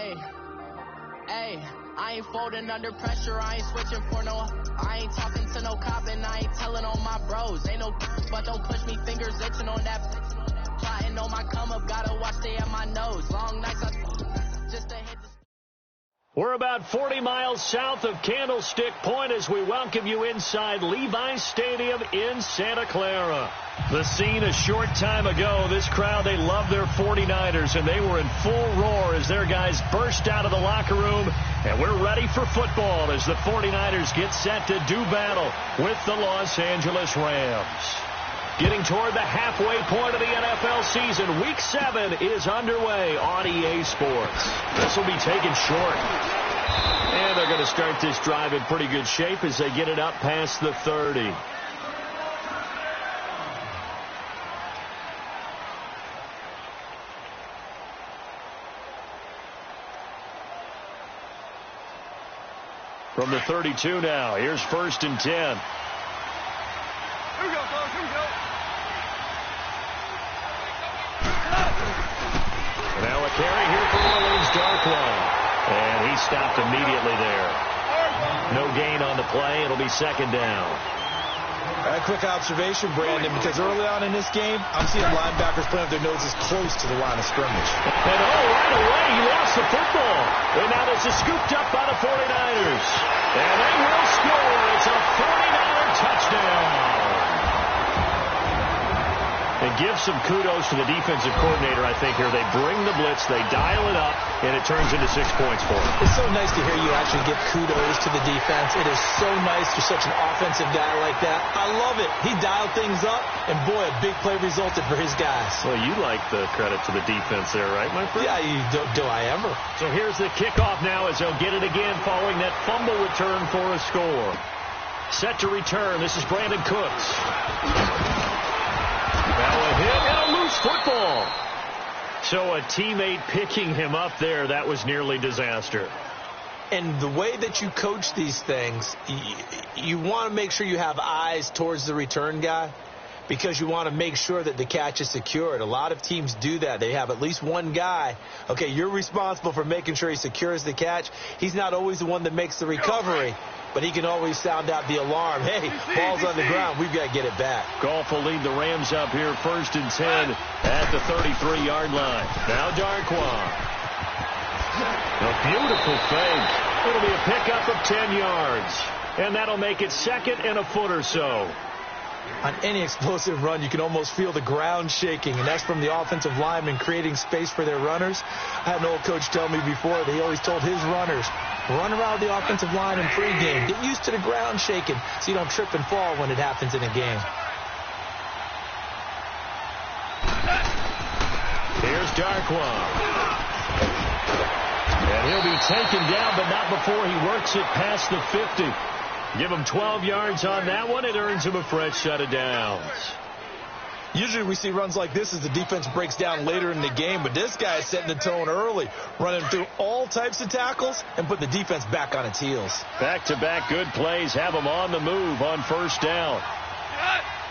Hey, I ain't folding under pressure, I ain't switching for no, I ain't talking to no cop and I ain't telling on my bros, ain't no, but don't push me, fingers itching on that, plotting on my come up, gotta watch stay at my nose, long nights, just to hit the... We're about 40 miles south of Candlestick Point as we welcome you inside Levi's Stadium in Santa Clara. The scene a short time ago, this crowd, they love their 49ers, and they were in full roar as their guys burst out of the locker room, and we're ready for football as the 49ers get set to do battle with the Los Angeles Rams. Getting toward the halfway point of the NFL season, Week 7 is underway on EA Sports. This will be taken short. And they're going to start this drive in pretty good shape as they get it up past the 30. From the 32 now, here's 1st and 10. Here we go, fellas, here we go. Now a carry here for Orleans Darkwan. And he stopped immediately there. No gain on the play. It'll be 2nd down. A quick observation, Brandon, because early on in this game, I'm seeing linebackers putting up their noses close to the line of scrimmage. And right away, he lost the football. And now this is scooped up by the 49ers. And they will score. It's a 49er touchdown. And give some kudos to the defensive coordinator, I think, here. They bring the blitz, they dial it up, and it turns into 6 points for them. It's so nice to hear you actually give kudos to the defense. It is so nice for such an offensive guy like that. I love it. He dialed things up, and boy, a big play resulted for his guys. Well, you like the credit to the defense there, right, my friend? Yeah, do I ever. So here's the kickoff now as they'll get it again following that fumble return for a score. Set to return. This is Brandon Cooks. Now a hit and a loose football. So a teammate picking him up there, that was nearly disaster. And the way that you coach these things, you want to make sure you have eyes towards the return guy because you want to make sure that the catch is secured. A lot of teams do that. They have at least one guy. Okay, you're responsible for making sure he secures the catch. He's not always the one that makes the recovery, but he can always sound out the alarm. Hey, ball's on the ground. We've got to get it back. Goff will lead the Rams up here 1st and 10 at the 33-yard line. Now Darkwan. A beautiful fake. It'll be a pickup of 10 yards. And that'll make it 2nd and a foot or so. On any explosive run, you can almost feel the ground shaking, and that's from the offensive linemen creating space for their runners. I had an old coach tell me before, they always told his runners, run around the offensive line in pregame. Get used to the ground shaking so you don't trip and fall when it happens in a game. Here's Darkwan. And he'll be taken down, but not before he works it past the 50. Give him 12 yards on that one. It earns him a fresh set of downs. Usually we see runs like this as the defense breaks down later in the game, but this guy is setting the tone early, running through all types of tackles and put the defense back on its heels. Back-to-back good plays have him on the move on 1st down.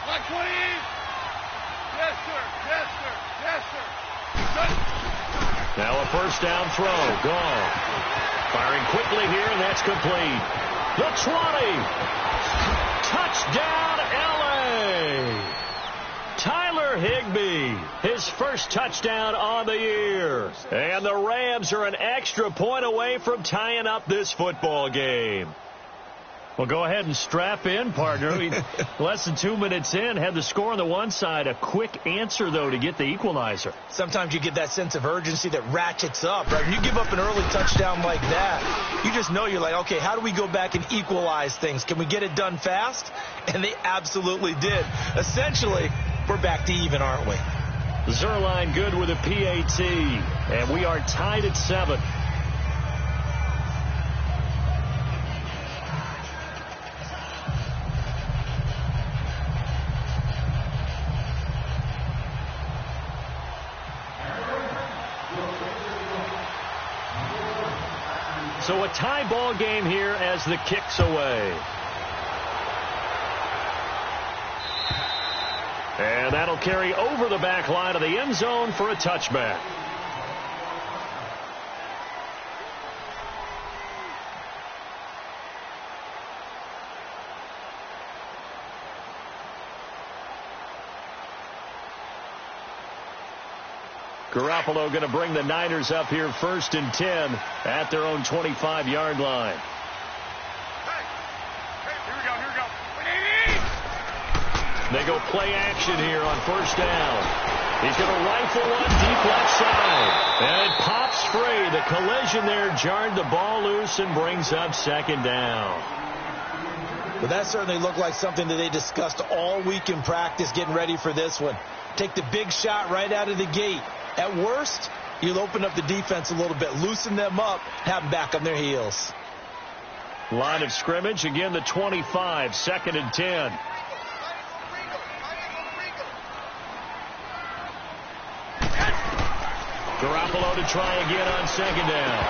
Like 20. Yes, sir. Yes, sir. Yes, sir. Now a 1st down throw. Gone. Firing quickly here, and that's complete. The 20. Touchdown, L.A. Tyler Higbee, his first touchdown on the year. And the Rams are an extra point away from tying up this football game. Well, go ahead and strap in, partner. Less than 2 minutes in, had the score on the one side. A quick answer, though, to get the equalizer. Sometimes you get that sense of urgency that ratchets up, right? When you give up an early touchdown like that, you just know you're like, okay, how do we go back and equalize things? Can we get it done fast? And they absolutely did. Essentially, we're back to even, aren't we? Zerline good with a PAT, and we are tied at 7. So a tie ball game here as the kick's away. And that'll carry over the back line of the end zone for a touchback. Garoppolo going to bring the Niners up here 1st and 10 at their own 25-yard line. They go play action here on 1st down. He's going to rifle one deep left side. And it pops free. The collision there jarred the ball loose and brings up 2nd down. Well, that certainly looked like something that they discussed all week in practice getting ready for this one. Take the big shot right out of the gate. At worst, you'll open up the defense a little bit, loosen them up, have them back on their heels. Line of scrimmage, again the 25, 2nd and 10. Garoppolo to try again on 2nd down.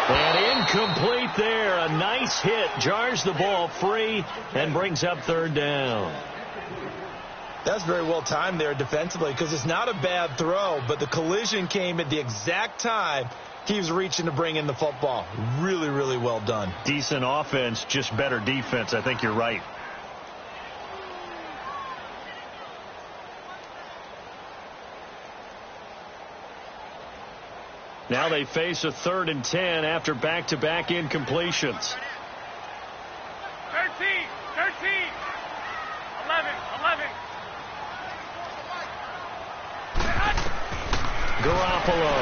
And incomplete there. A nice hit. Jars the ball free and brings up 3rd down. That's very well timed there defensively because it's not a bad throw, but the collision came at the exact time he was reaching to bring in the football. Really, really well done. Decent offense, just better defense. I think you're right. Now they face a 3rd and 10 after back-to-back incompletions. 13, 11. Garoppolo.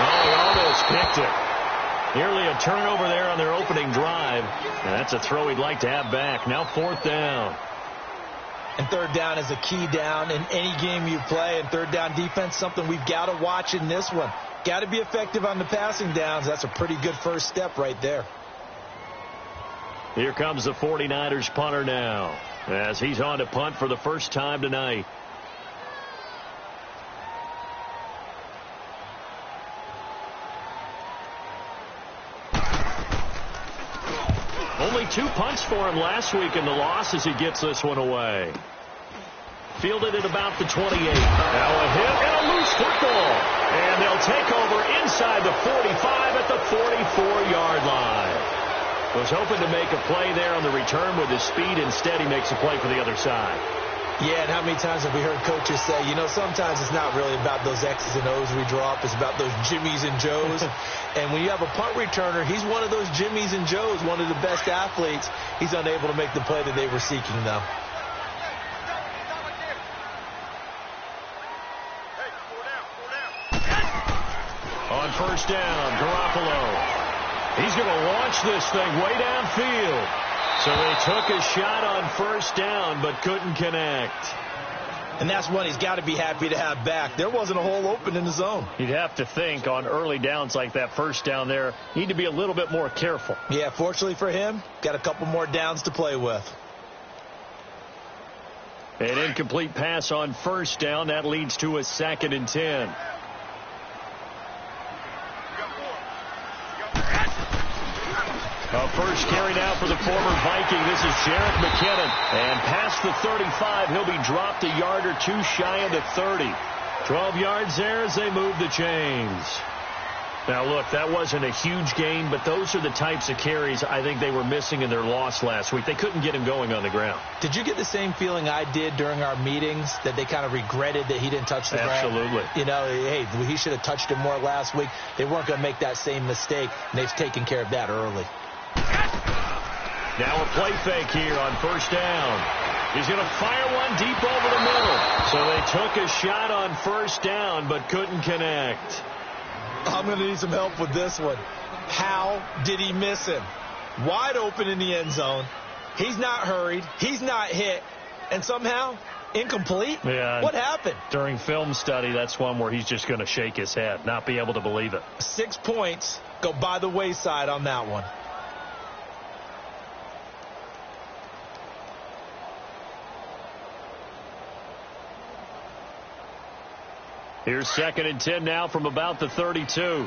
Oh, he almost picked it. Nearly a turnover there on their opening drive. And that's a throw he'd like to have back. Now 4th down. And 3rd down is a key down in any game you play. And 3rd down defense, something we've got to watch in this one. Got to be effective on the passing downs. That's a pretty good first step right there. Here comes the 49ers punter now as he's on to punt for the first time tonight. Only 2 punts for him last week in the loss as he gets this one away. Fielded at about the 28. Now a hit and a loose football. And they'll take over inside the 45 at the 44-yard line. Was hoping to make a play there on the return with his speed. Instead, he makes a play for the other side. Yeah, and how many times have we heard coaches say, you know, sometimes it's not really about those X's and O's we draw up. It's about those Jimmies and Joes. And when you have a punt returner, he's one of those Jimmies and Joes, one of the best athletes. He's unable to make the play that they were seeking, though. On 1st down, Garoppolo. He's going to launch this thing way downfield. So they took a shot on 1st down, but couldn't connect. And that's one he's got to be happy to have back. There wasn't a hole open in the zone. You'd have to think on early downs like that 1st down there, need to be a little bit more careful. Yeah, fortunately for him, got a couple more downs to play with. An incomplete pass on 1st down. That leads to a 2nd and 10. A first carry now for the former Viking. This is Jerick McKinnon. And past the 35, he'll be dropped a yard or 2 shy of the 30. 12 yards there as they move the chains. Now, look, that wasn't a huge gain, but those are the types of carries I think they were missing in their loss last week. They couldn't get him going on the ground. Did you get the same feeling I did during our meetings, that they kind of regretted that he didn't touch the ground? Absolutely. You know, hey, he should have touched him more last week. They weren't going to make that same mistake, and they've taken care of that early. Now a play fake here on 1st down. He's going to fire one deep over the middle. So they took a shot on 1st down, but couldn't connect. I'm going to need some help with this one. How did he miss him? Wide open in the end zone. He's not hurried. He's not hit. And somehow, incomplete? Yeah. What happened? During film study, that's one where he's just going to shake his head, not be able to believe it. 6 points go by the wayside on that one. Here's 2nd and 10 now from about the 32. 4 down.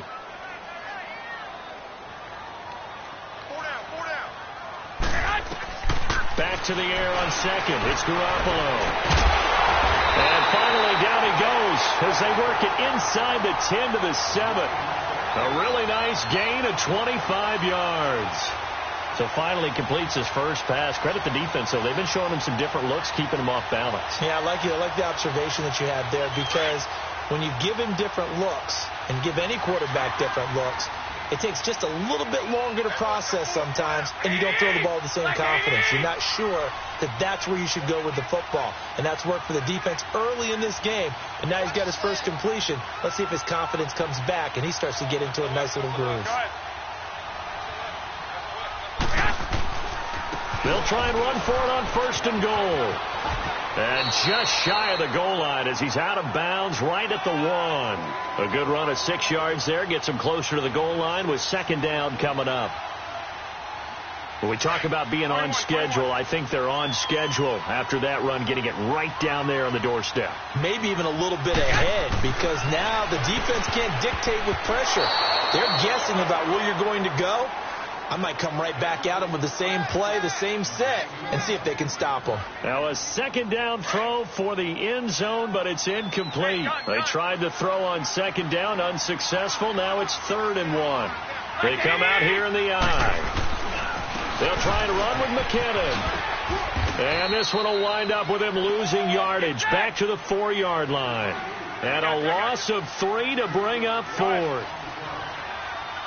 Back to the air on 2nd. It's Garoppolo. And finally down he goes as they work it inside the 10 to the 7. A really nice gain of 25 yards. So finally completes his first pass. Credit the defense, though. They've been showing him some different looks, keeping him off balance. Yeah, I like the observation that you had there, because when you give him different looks and give any quarterback different looks, it takes just a little bit longer to process sometimes, and you don't throw the ball with the same confidence. You're not sure that that's where you should go with the football, and that's worked for the defense early in this game, and now he's got his first completion. Let's see if his confidence comes back, and he starts to get into a nice little groove. They'll try and run for it on 1st and goal. And just shy of the goal line as he's out of bounds right at the 1. A good run of 6 yards there. Gets him closer to the goal line with 2nd down coming up. When we talk about being on schedule, I think they're on schedule after that run, getting it right down there on the doorstep. Maybe even a little bit ahead, because now the defense can't dictate with pressure. They're guessing about where you're going to go. I might come right back at them with the same play, the same set, and see if they can stop them. Now a 2nd down throw for the end zone, but it's incomplete. They tried to throw on 2nd down, unsuccessful. Now it's 3rd and 1. They come out here in the eye. They'll try to run with McKinnon. And this one will wind up with him losing yardage back to the 4-yard line. And a loss of 3 to bring up 4th.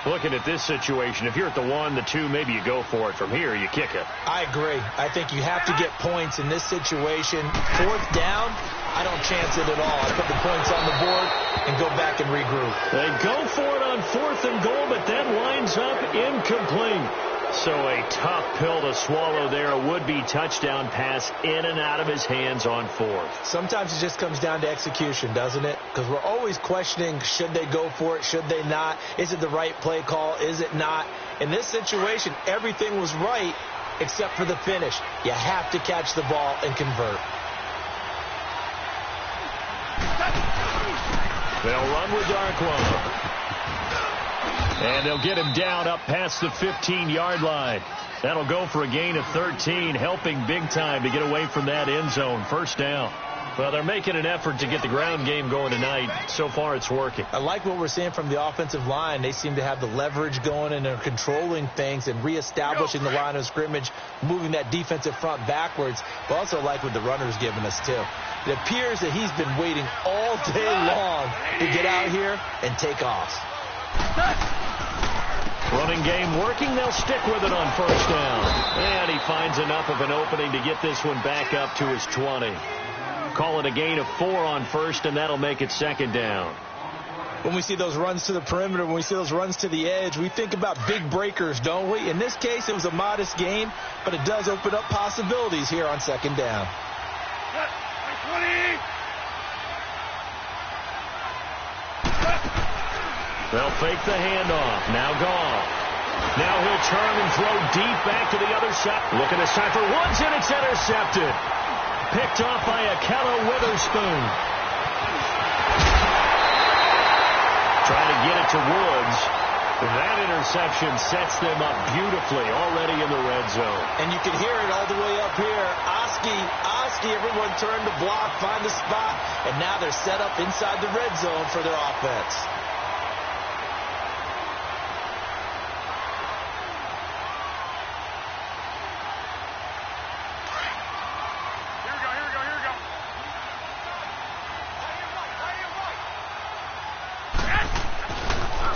Looking at this situation, if you're at the 1, the 2, maybe you go for it. From here, you kick it. I agree. I think you have to get points in this situation. 4th down, I don't chance it at all. I put the points on the board and go back and regroup. They go for it on 4th and goal, but that winds up incomplete. So a tough pill to swallow there. A would-be touchdown pass in and out of his hands on 4th. Sometimes it just comes down to execution, doesn't it? Because we're always questioning, should they go for it, should they not? Is it the right play call, is it not? In this situation, everything was right except for the finish. You have to catch the ball and convert. They'll run with Darkwa. And they'll get him down up past the 15-yard line. That'll go for a gain of 13, helping big time to get away from that end zone. 1st down. Well, they're making an effort to get the ground game going tonight. So far, it's working. I like what we're seeing from the offensive line. They seem to have the leverage going, and they're controlling things and reestablishing the line of scrimmage, moving that defensive front backwards. But also like what the runner's giving us, too. It appears that he's been waiting all day long to get out here and take off. Running game working. They'll stick with it on 1st down. And he finds enough of an opening to get this one back up to his 20. Call it a gain of 4 on 1st, and that'll make it 2nd down. When we see those runs to the perimeter, when we see those runs to the edge, we think about big breakers, don't we? In this case, it was a modest gain, but it does open up possibilities here on 2nd down. 20. They'll fake the handoff. Now gone. Now he'll turn and throw deep back to the other side. Looking this time for Woods, and it's intercepted. Picked off by Akello Witherspoon. Trying to get it to Woods. That interception sets them up beautifully already in the red zone. And you can hear it all the way up here. Oski, everyone turned to block, find the spot, and now they're set up inside the red zone for their offense.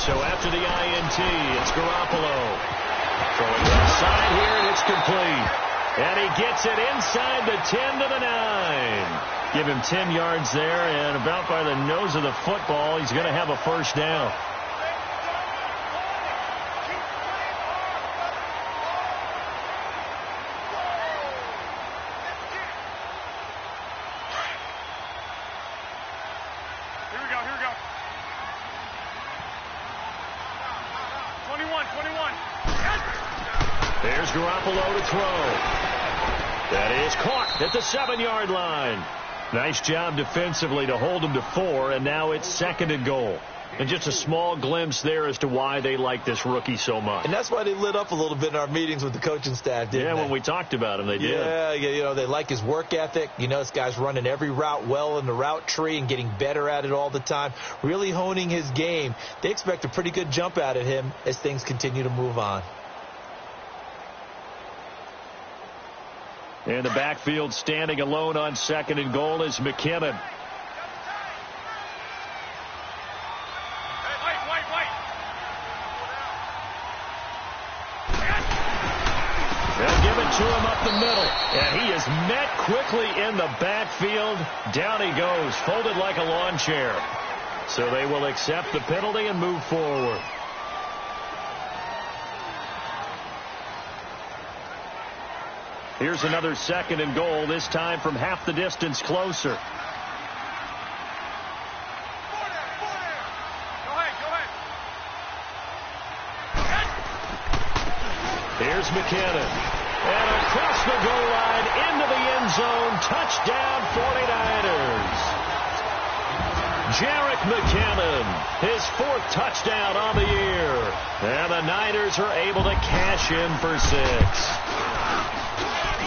So after the INT, it's Garoppolo. Throwing left side here, and it's complete. And he gets it inside the 10 to the 9. Give him 10 yards there, and about by the nose of the football, he's going to have a 1st down. Here we go. 21. There's Garoppolo to throw. That is caught at the 7-yard line. Nice job defensively to hold him to 4, and now it's 2nd and goal. And just a small glimpse there as to why they like this rookie so much. And that's why they lit up a little bit in our meetings with the coaching staff, didn't they? Yeah, when we talked about him, they did. Yeah, you know, they like his work ethic. You know, this guy's running every route well in the route tree and getting better at it all the time, really honing his game. They expect a pretty good jump out of him as things continue to move on. In the backfield, standing alone on 2nd and goal is McKinnon. They'll give it to him up the middle. And he is met quickly in the backfield. Down he goes, folded like a lawn chair. So they will accept the penalty and move forward. Here's another 2nd and goal, this time from half the distance closer. Here's McKinnon. And across the goal line, into the end zone. Touchdown, 49ers. Jerick McKinnon, his 4th touchdown on the year. And the Niners are able to cash in for 6.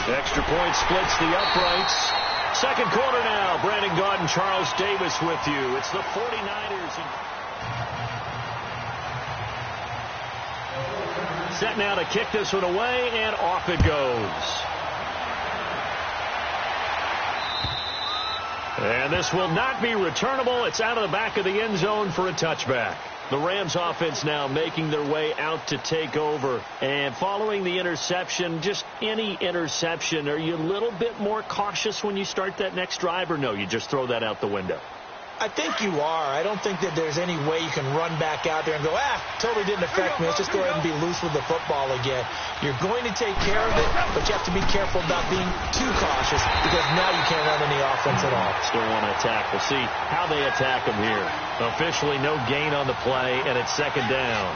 Extra point splits the uprights. 2nd quarter now. Brandon Gaudin and Charles Davis with you. It's the 49ers. Set now to kick this one away, and off it goes. And this will not be returnable. It's out of the back of the end zone for a touchback. The Rams offense now making their way out to take over. And following the interception, just any interception, are you a little bit more cautious when you start that next drive, or no, you just throw that out the window? I think you are. I don't think that there's any way you can run back out there and go, totally didn't affect me. Let's just go ahead and be loose with the football again. You're going to take care of it, but you have to be careful about being too cautious because now you can't run any offense at all. Still want to attack. We'll see how they attack them here. Officially no gain on the play, and it's 2nd down.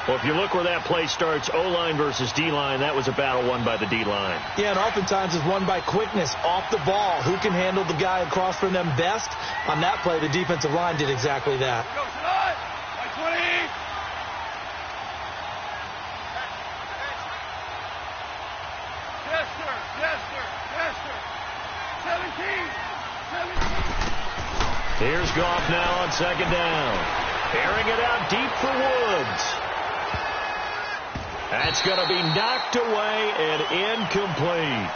Well, if you look where that play starts, O-line versus D-line, that was a battle won by the D-line. Yeah, and oftentimes it's won by quickness off the ball. Who can handle the guy across from them best? On that play, the defensive line did exactly that. Yes, sir. Yes, sir. Yes, sir. 17. Here's Goff now on 2nd down. Airing it out deep for Woods. That's going to be knocked away and incomplete.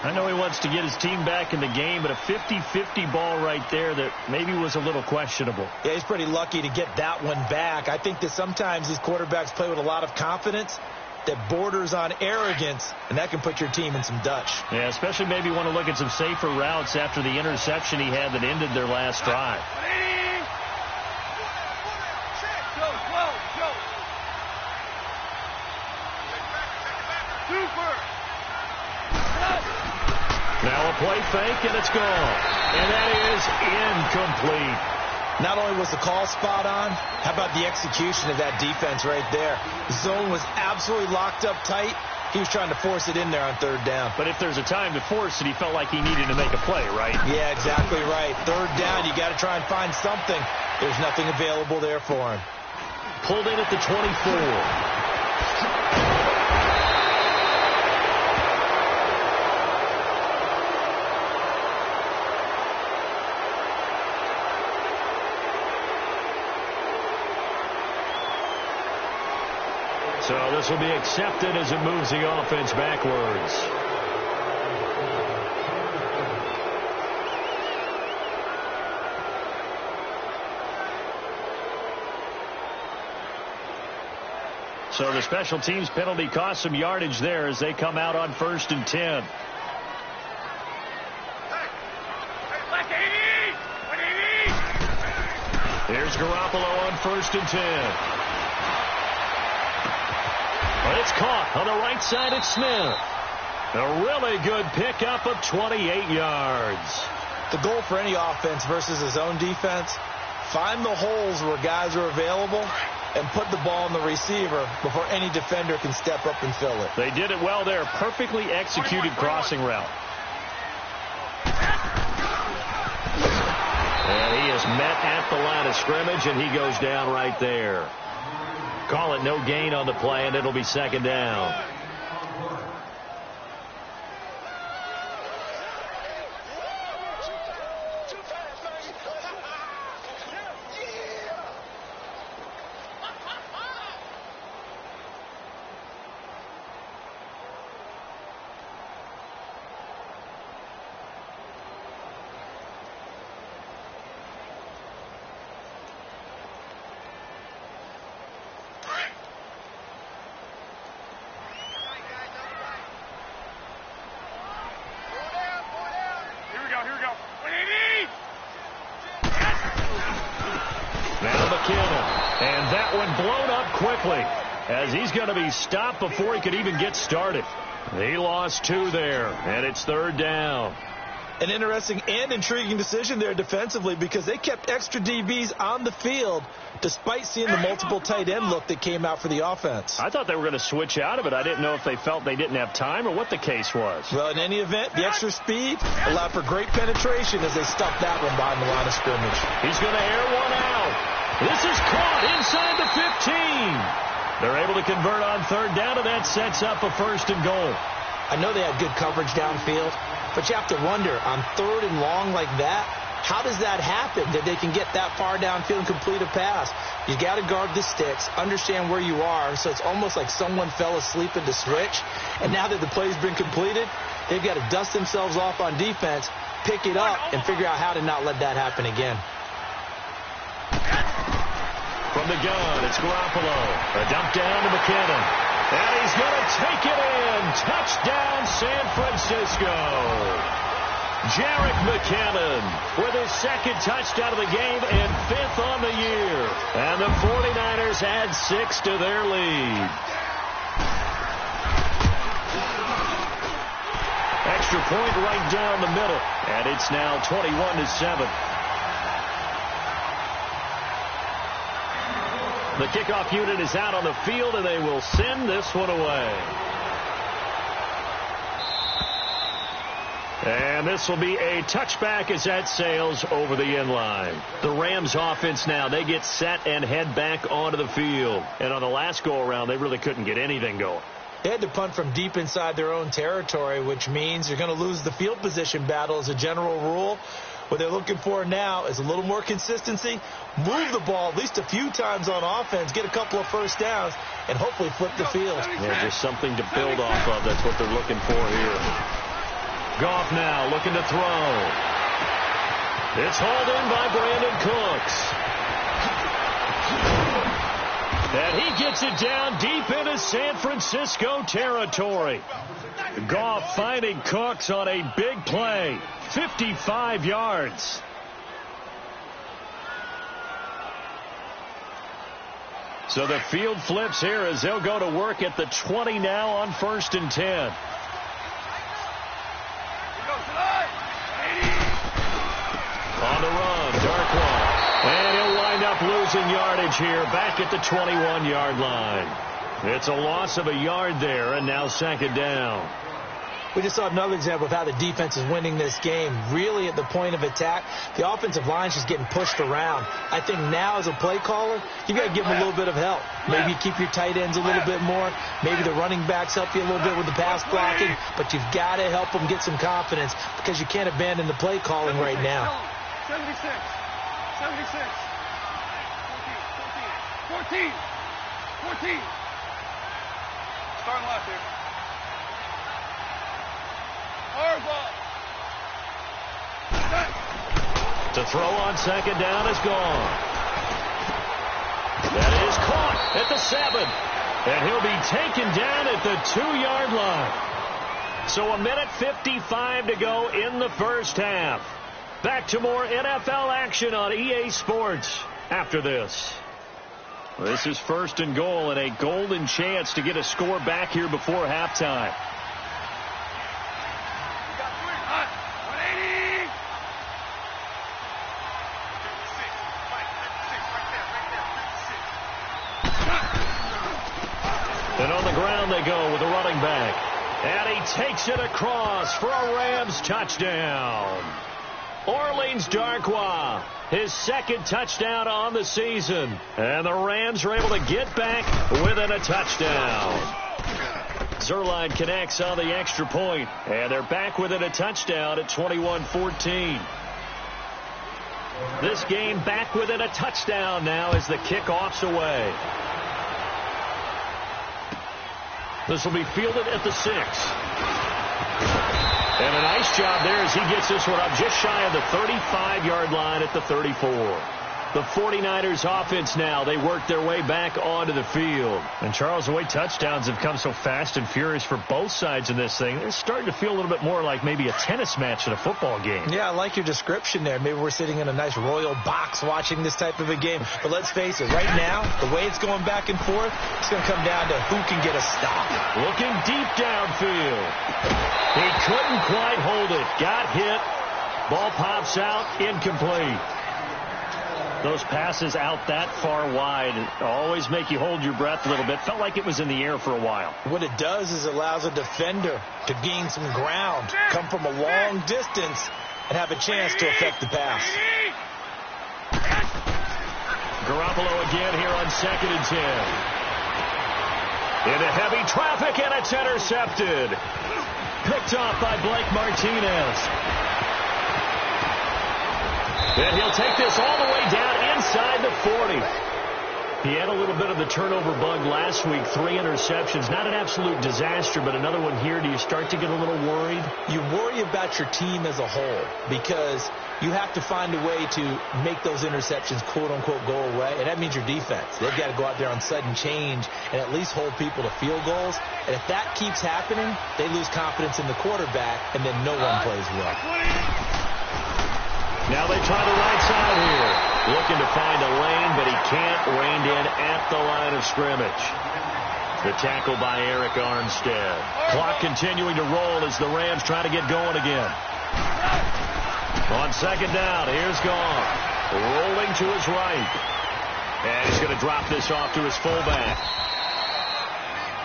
I know he wants to get his team back in the game, but a 50-50 ball right there that maybe was a little questionable. Yeah, he's pretty lucky to get that one back. I think that sometimes these quarterbacks play with a lot of confidence that borders on arrogance, and that can put your team in some Dutch. Yeah, especially maybe want to look at some safer routes after the interception he had that ended their last drive. Now a play fake, and it's gone. And that is incomplete. Not only was the call spot on, how about the execution of that defense right there? The zone was absolutely locked up tight. He was trying to force it in there on 3rd down. But if there's a time to force it, he felt like he needed to make a play, right? Yeah, exactly right. 3rd down, you got to try and find something. There's nothing available there for him. Pulled in at the 24. So this will be accepted as it moves the offense backwards. So the special teams penalty cost some yardage there as they come out on 1st and 10. Here's Garoppolo on 1st and 10. But it's caught on the right side at Smith. A really good pickup of 28 yards. The goal for any offense versus his own defense, find the holes where guys are available and put the ball in the receiver before any defender can step up and fill it. They did it well there. Perfectly executed crossing route. And he is met at the line of scrimmage, and he goes down right there. Call it no gain on the play, and it'll be 2nd down. that one blown up quickly, as he's going to be stopped before he could even get started. He lost 2 there, and it's 3rd down. An interesting and intriguing decision there defensively, because they kept extra DBs on the field despite seeing the multiple tight end look that came out for the offense. I thought they were going to switch out of it. I didn't know if they felt they didn't have time or what the case was. Well, in any event, the extra speed allowed for great penetration as they stuffed that one behind the line of scrimmage. He's going to air one out. This is caught inside the 15. They're able to convert on 3rd down, and that sets up a 1st and goal. I know they had good coverage downfield, but you have to wonder, on 3rd and long like that, how does that happen, that they can get that far downfield and complete a pass? You got to guard the sticks, understand where you are, so it's almost like someone fell asleep in the switch, and now that the play's been completed, they've got to dust themselves off on defense, pick it up, and figure out how to not let that happen again. From the gun, it's Garoppolo. A dump down to McKinnon. And he's going to take it in. Touchdown, San Francisco. Jarek McKinnon with his 2nd touchdown of the game and 5th on the year. And the 49ers add 6 to their lead. Extra point right down the middle. And it's now 21-7. The kickoff unit is out on the field, and they will send this one away. And this will be a touchback as that sails over the end line. The Rams offense now, they get set and head back onto the field. And on the last go-around, they really couldn't get anything going. They had to punt from deep inside their own territory, which means you're going to lose the field position battle as a general rule. What they're looking for now is a little more consistency, move the ball at least a few times on offense, get a couple of 1st downs, and hopefully flip the field. Yeah, just something to build off of. That's what they're looking for here. Goff now looking to throw. It's hauled in by Brandon Cooks. And he gets it down deep into San Francisco territory. Goff finding Cooks on a big play. 55 yards. So the field flips here as they'll go to work at the 20 now on 1st and 10. On the run, Darkwa. And he'll wind up losing yardage here back at the 21-yard line. It's a loss of a yard there, and now 2nd down. We just saw another example of how the defense is winning this game. Really at the point of attack, the offensive line's just getting pushed around. I think now as a play caller, you've got to give them a little bit of help. Maybe keep your tight ends a little bit more. Maybe the running backs help you a little bit with the pass blocking. But you've got to help them get some confidence because you can't abandon the play calling right now. 76. 76. 14. 14. Starting left here. To throw on 2nd down is gone. That is caught at the 7. And he'll be taken down at the 2-yard line. So 1:55 to go in the 1st half. Back to more NFL action on EA Sports after this. This is 1st and goal and a golden chance to get a score back here before halftime. And on the ground they go with a running back. And he takes it across for a Rams touchdown. Orleans Darkwa, his 2nd touchdown on the season. And the Rams are able to get back within a touchdown. Zerline connects on the extra point. And they're back within a touchdown at 21-14. This game back within a touchdown now as the kickoff's away. This will be fielded at the 6. And a nice job there as he gets this one up just shy of the 35-yard line at the 34. The 49ers offense now, they work their way back onto the field. And Charles, the way touchdowns have come so fast and furious for both sides in this thing, it's starting to feel a little bit more like maybe a tennis match in a football game. Yeah, I like your description there. Maybe we're sitting in a nice royal box watching this type of a game. But let's face it, right now, the way it's going back and forth, it's going to come down to who can get a stop. Looking deep downfield. He couldn't quite hold it. Got hit. Ball pops out. Incomplete. Those passes out that far wide always make you hold your breath a little bit. Felt like it was in the air for a while. What it does is it allows a defender to gain some ground, come from a long distance, and have a chance to affect the pass. Garoppolo again here on 2nd and 10. Into heavy traffic, and it's intercepted. Picked off by Blake Martinez. And he'll take this all the way down inside the 40. He had a little bit of the turnover bug last week, 3 interceptions. Not an absolute disaster, but another one here. Do you start to get a little worried? You worry about your team as a whole because you have to find a way to make those interceptions, quote-unquote, go away, and that means your defense. They've got to go out there on sudden change and at least hold people to field goals. And if that keeps happening, they lose confidence in the quarterback, and then no one plays well. Now they try the right side here. Looking to find a lane, but he can't. Reined in at the line of scrimmage. The tackle by Eric Armstead. Clock continuing to roll as the Rams try to get going again. On 2nd down, here's Goff. Rolling to his right. And he's going to drop this off to his fullback.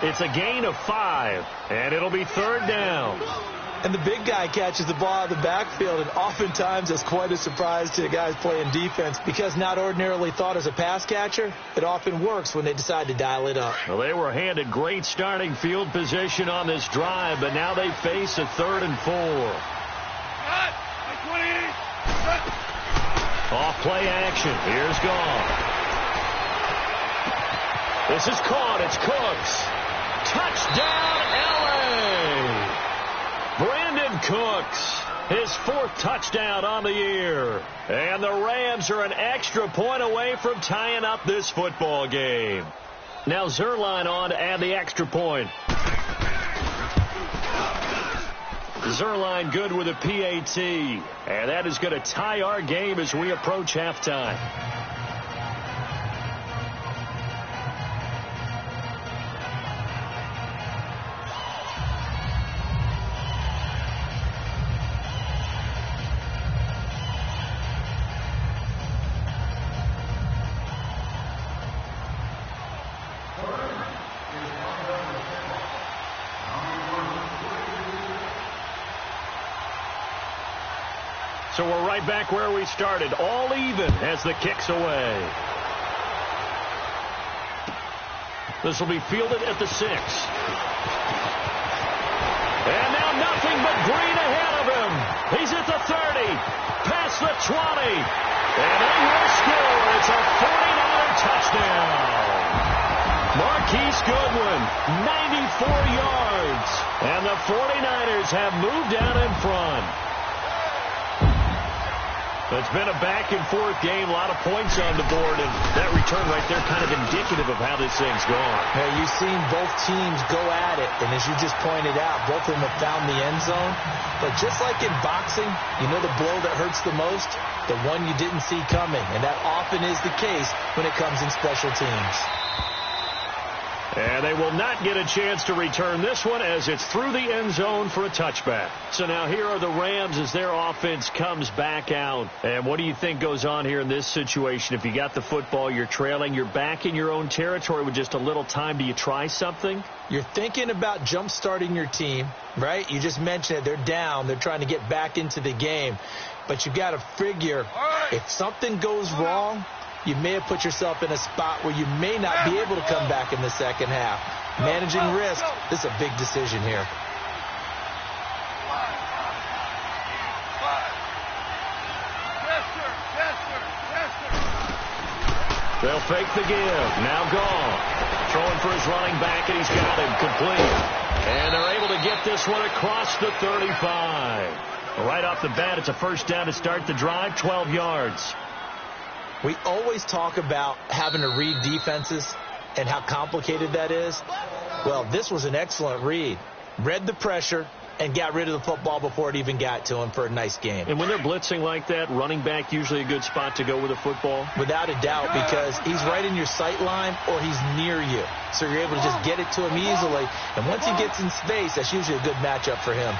It's a gain of 5, and it'll be 3rd down. And the big guy catches the ball out of the backfield, and oftentimes that's quite a surprise to the guys playing defense because not ordinarily thought as a pass catcher, it often works when they decide to dial it up. Well, they were handed great starting field position on this drive, but now they face a 3rd and 4. Off play action. Here's Goff. This is caught. It's Cooks. Touchdown, L.A. Brandon Cooks, his 4th touchdown on the year. And the Rams are an extra point away from tying up this football game. Now Zerline on to add the extra point. Zerline good with a PAT. And that is going to tie our game as we approach halftime. So we're right back where we started, all even as the kick's away. This will be fielded at the 6. And now nothing but green ahead of him. He's at the 30, past the 20, and they will score. It's a 49er touchdown. Marquise Goodwin, 94 yards, and the 49ers have moved out in front. It's been a back-and-forth game, a lot of points on the board, and that return right there kind of indicative of how this thing's gone. Yeah, you've seen both teams go at it, and as you just pointed out, both of them have found the end zone. But just like in boxing, you know the blow that hurts the most? The one you didn't see coming, and that often is the case when it comes in special teams. And they will not get a chance to return this one as it's through the end zone for a touchback. So now here are the Rams as their offense comes back out. And what do you think goes on here in this situation? If you got the football, you're trailing, you're back in your own territory with just a little time. Do you try something? You're thinking about jump-starting your team, right? You just mentioned it. They're down. They're trying to get back into the game. But you've got to figure if something goes wrong, you may have put yourself in a spot where you may not be able to come back in the second half. Managing risk, this is a big decision here. They'll fake the give. Now Goff. Throwing for his running back, and he's got him complete. And they're able to get this one across the 35. Right off the bat, it's a first down to start the drive, 12 yards. We always talk about having to read defenses and how complicated that is. Well, this was an excellent read. Read the pressure and got rid of the football before it even got to him for a nice game. And when they're blitzing like that, running back usually a good spot to go with a football? Without a doubt, because he's right in your sight line or he's near you. So you're able to just get it to him easily. And once he gets in space, that's usually a good matchup for him.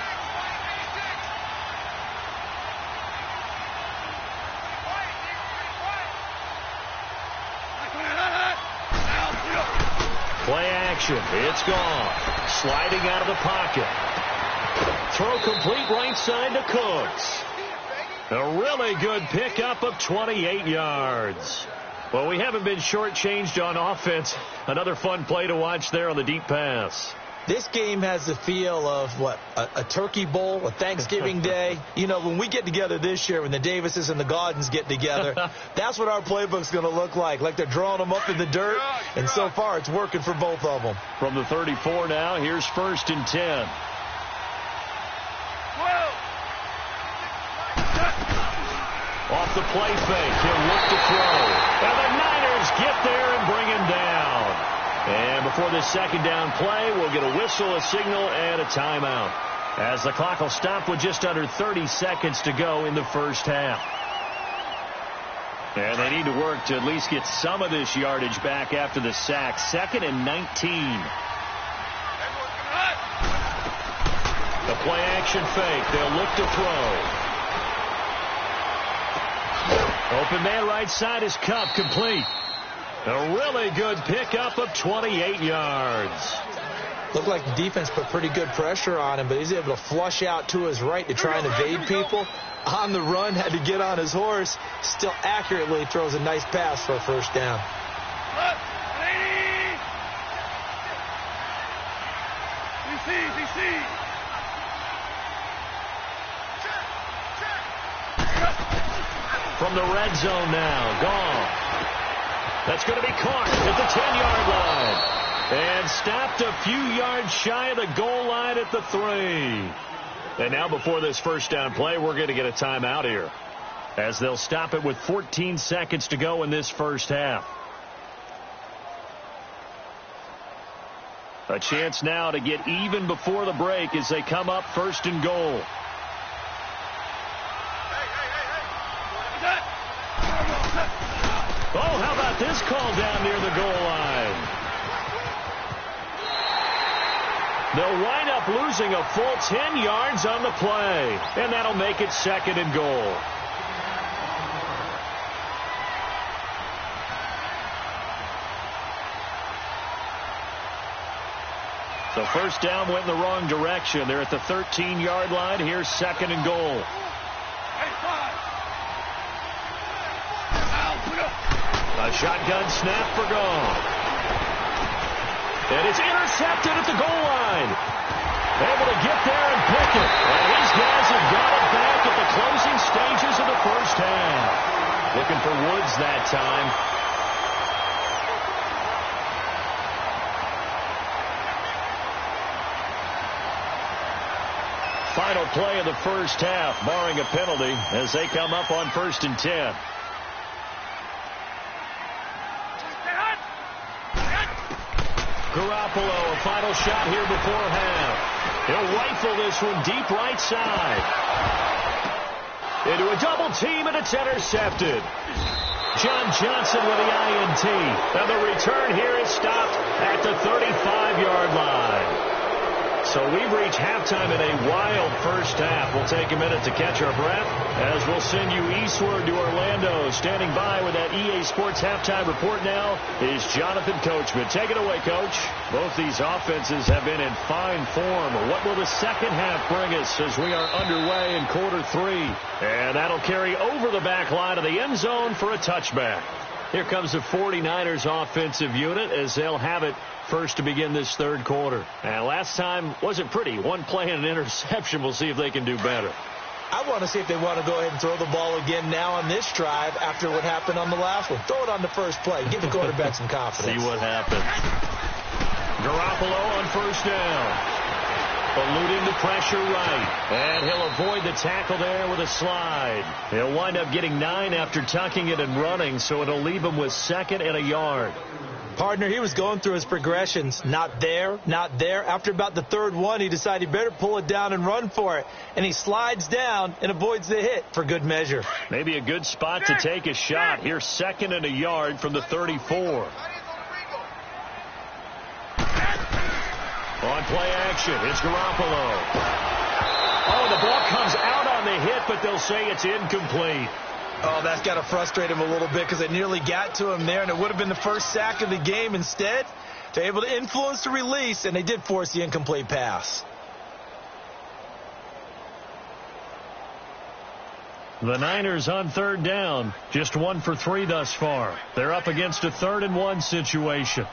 Play action. It's gone. Sliding out of the pocket. Throw complete right side to Cooks. A really good pickup of 28 yards. Well, we haven't been shortchanged on offense. Another fun play to watch there on the deep pass. This game has the feel of, a turkey bowl, a Thanksgiving day. You know, when we get together this year, when the Davises and the Gaudens get together, that's what our playbook's going to look like they're drawing them up in the dirt. And so far, it's working for both of them. From the 34 now, here's 1st and 10. Off the play fake, he'll look to throw. And the Niners get there and bring him down. And before this second down play, we'll get a whistle, a signal, and a timeout, as the clock will stop with just under 30 seconds to go in the first half. And they need to work to at least get some of this yardage back after the sack. 2nd and 19. The play action fake. They'll look to throw. Open man right side is Cup, complete. A really good pickup of 28 yards. Looked like the defense put pretty good pressure on him, but he's able to flush out to his right to try and evade people. On the run, had to get on his horse. Still accurately throws a nice pass for a first down. From the red zone now, gone. That's going to be caught at the 10-yard line. And stopped a few yards shy of the goal line at the 3. And now before this first down play, we're going to get a timeout here, as they'll stop it with 14 seconds to go in this first half. A chance now to get even before the break as they come up 1st and goal. Oh, how about this call down near the goal line? They'll wind up losing a full 10 yards on the play, and that'll make it 2nd and goal. So first down went in the wrong direction. They're at the 13-yard line. Here's 2nd and goal. A shotgun snap for Gone. And it's intercepted at the goal line. Able to get there and pick it. And these guys have got it back at the closing stages of the first half. Looking for Woods that time. Final play of the first half, barring a penalty, as they come up on 1st and 10. Garoppolo, a final shot here before half. He'll rifle this one deep right side. Into a double team, and it's intercepted. John Johnson with the INT. And the return here is stopped at the 35-yard line. So we've reached halftime in a wild first half. We'll take a minute to catch our breath as we'll send you eastward to Orlando. Standing by with that EA Sports halftime report now is Jonathan Coachman. Take it away, Coach. Both these offenses have been in fine form. What will the second half bring us as we are underway in quarter 3? And that'll carry over the back line of the end zone for a touchback. Here comes the 49ers offensive unit as they'll have it first to begin this third quarter. And last time wasn't pretty. One play and an interception. We'll see if they can do better. I want to see if they want to go ahead and throw the ball again now on this drive after what happened on the last one. Throw it on the first play. Give the quarterback some confidence. See what happens. Garoppolo on first down. eluding the pressure right. And he'll avoid the tackle there with a slide. He'll wind up getting 9 after tucking it and running, so it'll leave him with 2nd and a yard. Partner, he was going through his progressions. Not there, not there. After about the 3rd one, he decided he better pull it down and run for it. And he slides down and avoids the hit for good measure. Maybe a good spot to take a shot. Here's 2nd and a yard from the 34. On play action, it's Garoppolo. Oh, the ball comes out on the hit, but they'll say it's incomplete. Oh, that's got to frustrate him a little bit because they nearly got to him there, and it would have been the first sack of the game. Instead, they're able to influence the release, and they did force the incomplete pass. The Niners on 3rd down, just 1 for 3 thus far. They're up against a 3rd and 1 situation.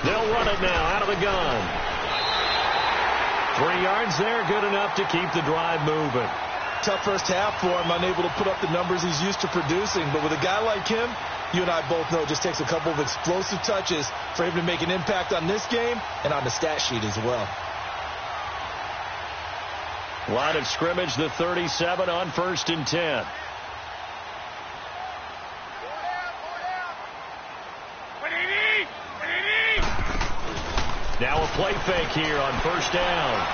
They'll run it now out of the gun. 3 yards there, good enough to keep the drive moving. Tough first half for him, unable to put up the numbers he's used to producing. But with a guy like him, you and I both know it just takes a couple of explosive touches for him to make an impact on this game and on the stat sheet as well. Line of scrimmage, the 37 on 1st and 10. Now a play fake here on 1st down.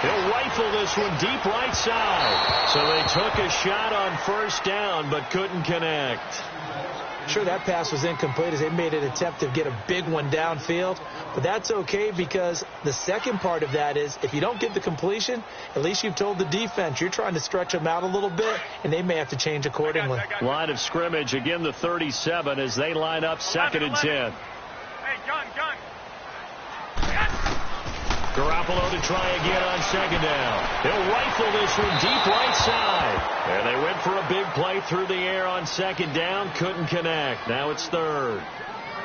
He'll rifle this one deep right side. So they took a shot on 1st down but couldn't connect. Sure, that pass was incomplete as they made an attempt to get a big one downfield. But that's okay because the second part of that is if you don't get the completion, at least you've told the defense you're trying to stretch them out a little bit, and they may have to change accordingly. Line of scrimmage, again the 37 as they line up 2nd and 10. Hey, John. Garoppolo to try again on 2nd down. He'll rifle this one deep right side. And they went for a big play through the air on 2nd down. Couldn't connect. Now it's 3rd.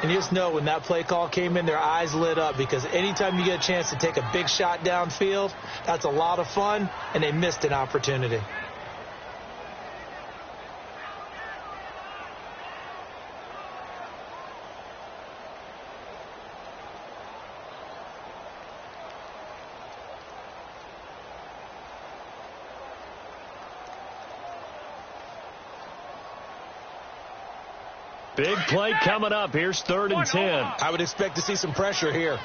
And you just know when that play call came in, their eyes lit up because anytime you get a chance to take a big shot downfield, that's a lot of fun, and they missed an opportunity. Big play coming up. Here's 3rd and 10. I would expect to see some pressure here.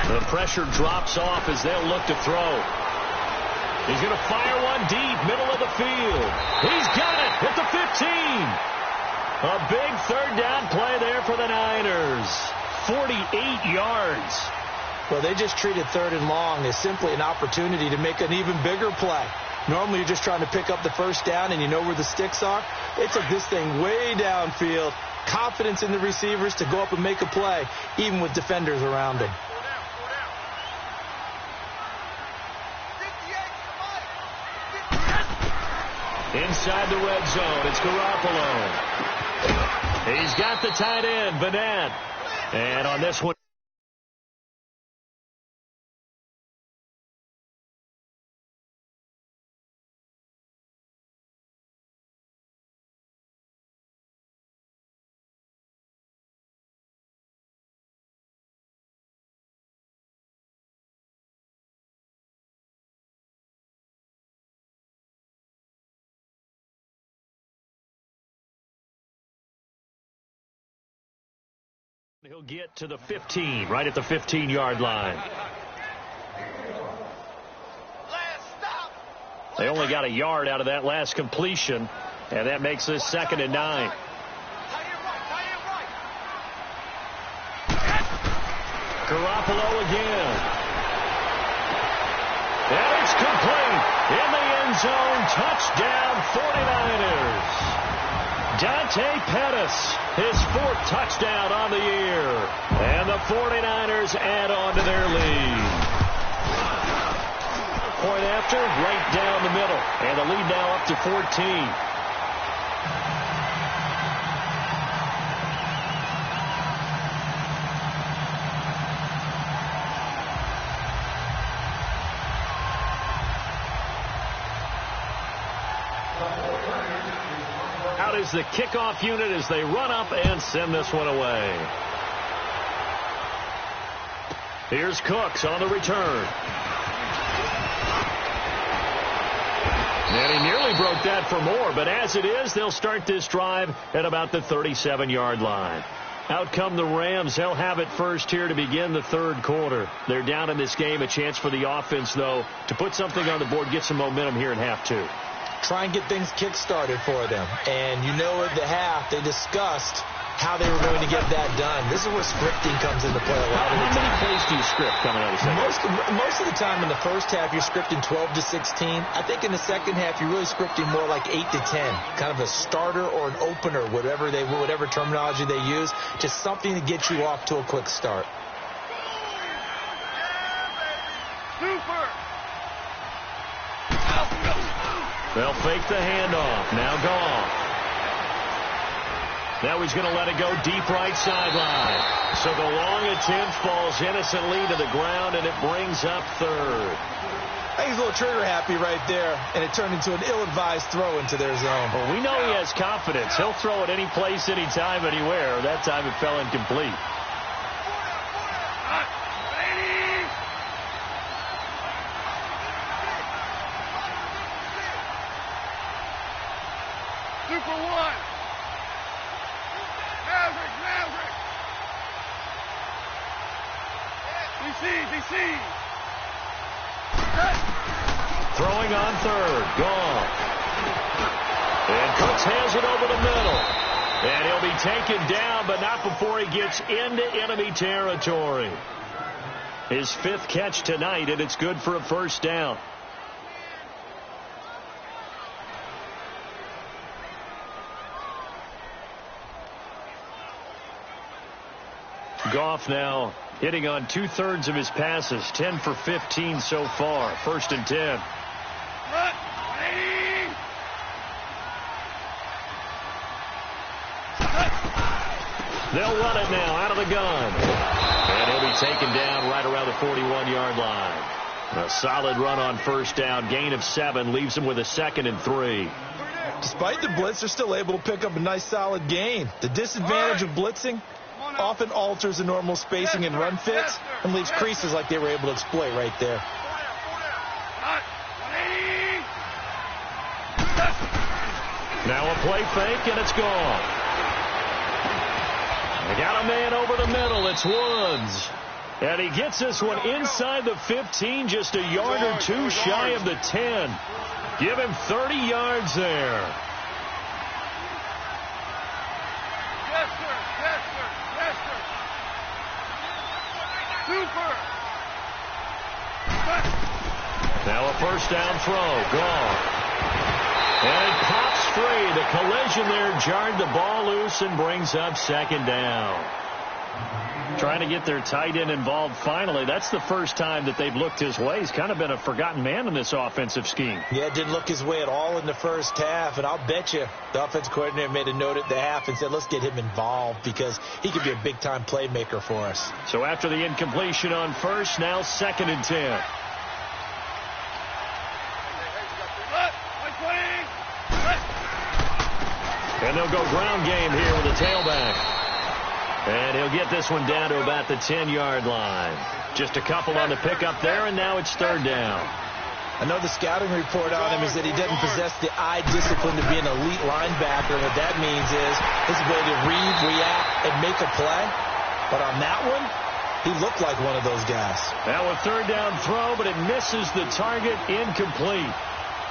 The pressure drops off as they'll look to throw. He's going to fire one deep, middle of the field. He's got it at the 15. A big 3rd down play there for the Niners. 48 yards. Well, they just treated 3rd and long as simply an opportunity to make an even bigger play. Normally, you're just trying to pick up the 1st down and you know where the sticks are. They took this thing way downfield. Confidence in the receivers to go up and make a play, even with defenders around him. Inside the red zone, it's Garoppolo. He's got the tight end, Bennett. And on this one, he'll get to the 15, right at the 15-yard line. They only got a yard out of that last completion, and that makes this 2nd and 9. Garoppolo again. And it's complete. In the end zone, touchdown 49ers. Dante Pettis, his 4th touchdown on the year. And the 49ers add on to their lead. Point after, right down the middle. And the lead now up to 14. is the kickoff unit as they run up and send this one away. Here's Cooks on the return. And he nearly broke that for more, but as it is, they'll start this drive at about the 37-yard line. Out come the Rams. They'll have it first here to begin the third quarter. They're down in this game. A chance for the offense, though, to put something on the board, get some momentum here in half two. Try and get things kick-started for them. And you know at the half, they discussed how they were going to get that done. This is where scripting comes into play a lot of the time. How many plays do you script coming out of the second? Most of the time in the first half, you're scripting 12 to 16. I think in the second half, you're really scripting more like 8 to 10. Kind of a starter or an opener, whatever terminology they use. Just something to get you off to a quick start. Super. They'll fake the handoff. Now Goff. Now he's going to let it go deep right sideline. So the long attempt falls innocently to the ground, and it brings up third. I think he's a little trigger happy right there, and it turned into an ill-advised throw into their zone. Well, we know he has confidence. He'll throw it any place, anytime, anywhere. That time it fell incomplete. Super one. Maverick. DC. Throwing on third. Gone. And Cooks has it over the middle. And he'll be taken down, but not before he gets into enemy territory. His fifth catch tonight, and it's good for a first down. Goff now hitting on 2/3 of his passes, 10 for 15 so far. 1st and 10. They'll run it now out of the gun. And he'll be taken down right around the 41-yard line. A solid run on first down. Gain of 7 leaves him with a 2nd and 3. Despite the blitz, they're still able to pick up a nice solid gain. The disadvantage of blitzing often alters the normal spacing and run fits and leaves creases like they were able to exploit right there. Now a play fake, and it's gone. They got a man over the middle. It's Woods. And he gets this one inside the 15, just a yard or two shy of the 10. Give him 30 yards there. Yes, sir. Super. Now a first down throw. Gone. And it pops free. The collision there jarred the ball loose and brings up 2nd down. Trying to get their tight end involved finally. That's the first time that they've looked his way. He's kind of been a forgotten man in this offensive scheme. Yeah, didn't look his way at all in the first half. And I'll bet you the offensive coordinator made a note at the half and said, let's get him involved because he could be a big-time playmaker for us. So after the incompletion on first, now 2nd and 10. And they'll go ground game here with a tailback. And he'll get this one down to about the 10-yard line. Just a couple on the pickup there, and now it's 3rd down. I know the scouting report on him is that he doesn't possess the eye discipline to be an elite linebacker. What that means is his ability to read, react, and make a play. But on that one, he looked like one of those guys. Now a 3rd down throw, but it misses the target, incomplete.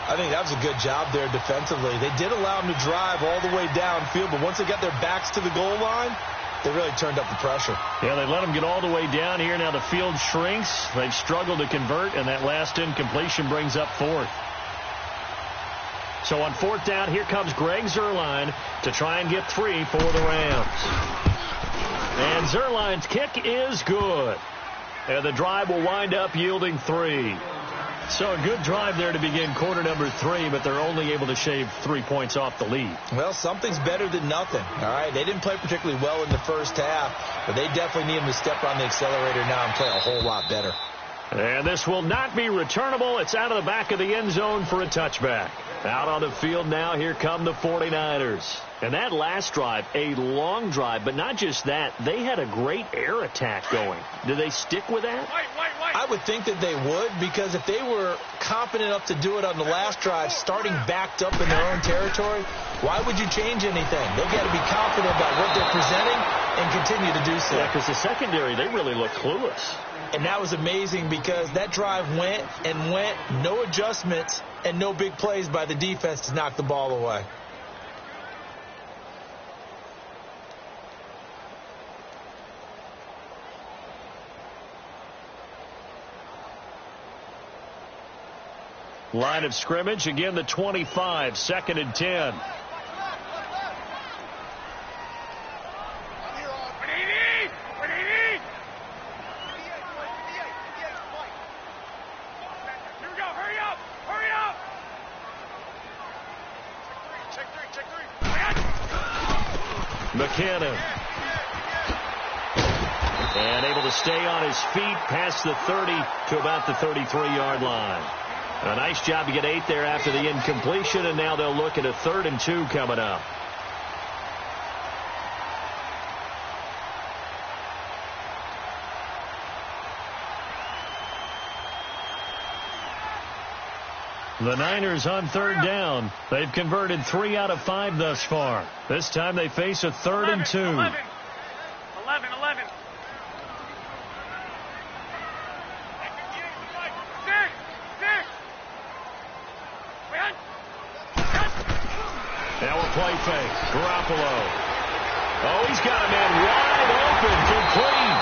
I think that was a good job there defensively. They did allow him to drive all the way downfield, but once they got their backs to the goal line, they really turned up the pressure. Yeah, they let him get all the way down here. Now the field shrinks. They've struggled to convert, and that last incompletion brings up 4th. So on 4th down, here comes Greg Zuerlein to try and get 3 for the Rams. And Zuerlein's kick is good. And the drive will wind up yielding 3. So a good drive there to begin quarter number 3, but they're only able to shave 3 points off the lead. Well, something's better than nothing. All right, they didn't play particularly well in the first half, but they definitely need him to step on the accelerator now and play a whole lot better. And this will not be returnable. It's out of the back of the end zone for a touchback. Out on the field now, here come the 49ers. And that last drive, a long drive, but not just that, they had a great air attack going. Do they stick with that? I would think that they would, because if they were confident enough to do it on the last drive, starting backed up in their own territory, why would you change anything? They've got to be confident about what they're presenting and continue to do so. Yeah, because the secondary, they really look clueless. And that was amazing because that drive went and went, no adjustments and no big plays by the defense to knock the ball away. Line of scrimmage, again the 25, 2nd and 10. McKinnon. And able to stay on his feet past the 30 to about the 33-yard line. A nice job to get 8 there after the incompletion, and now they'll look at a 3rd and 2 coming up. The Niners on 3rd down. They've converted 3 out of 5 thus far. This time they face a 3rd and 2. 11. Now a play fake. Garoppolo. Oh, he's got a man wide open, complete.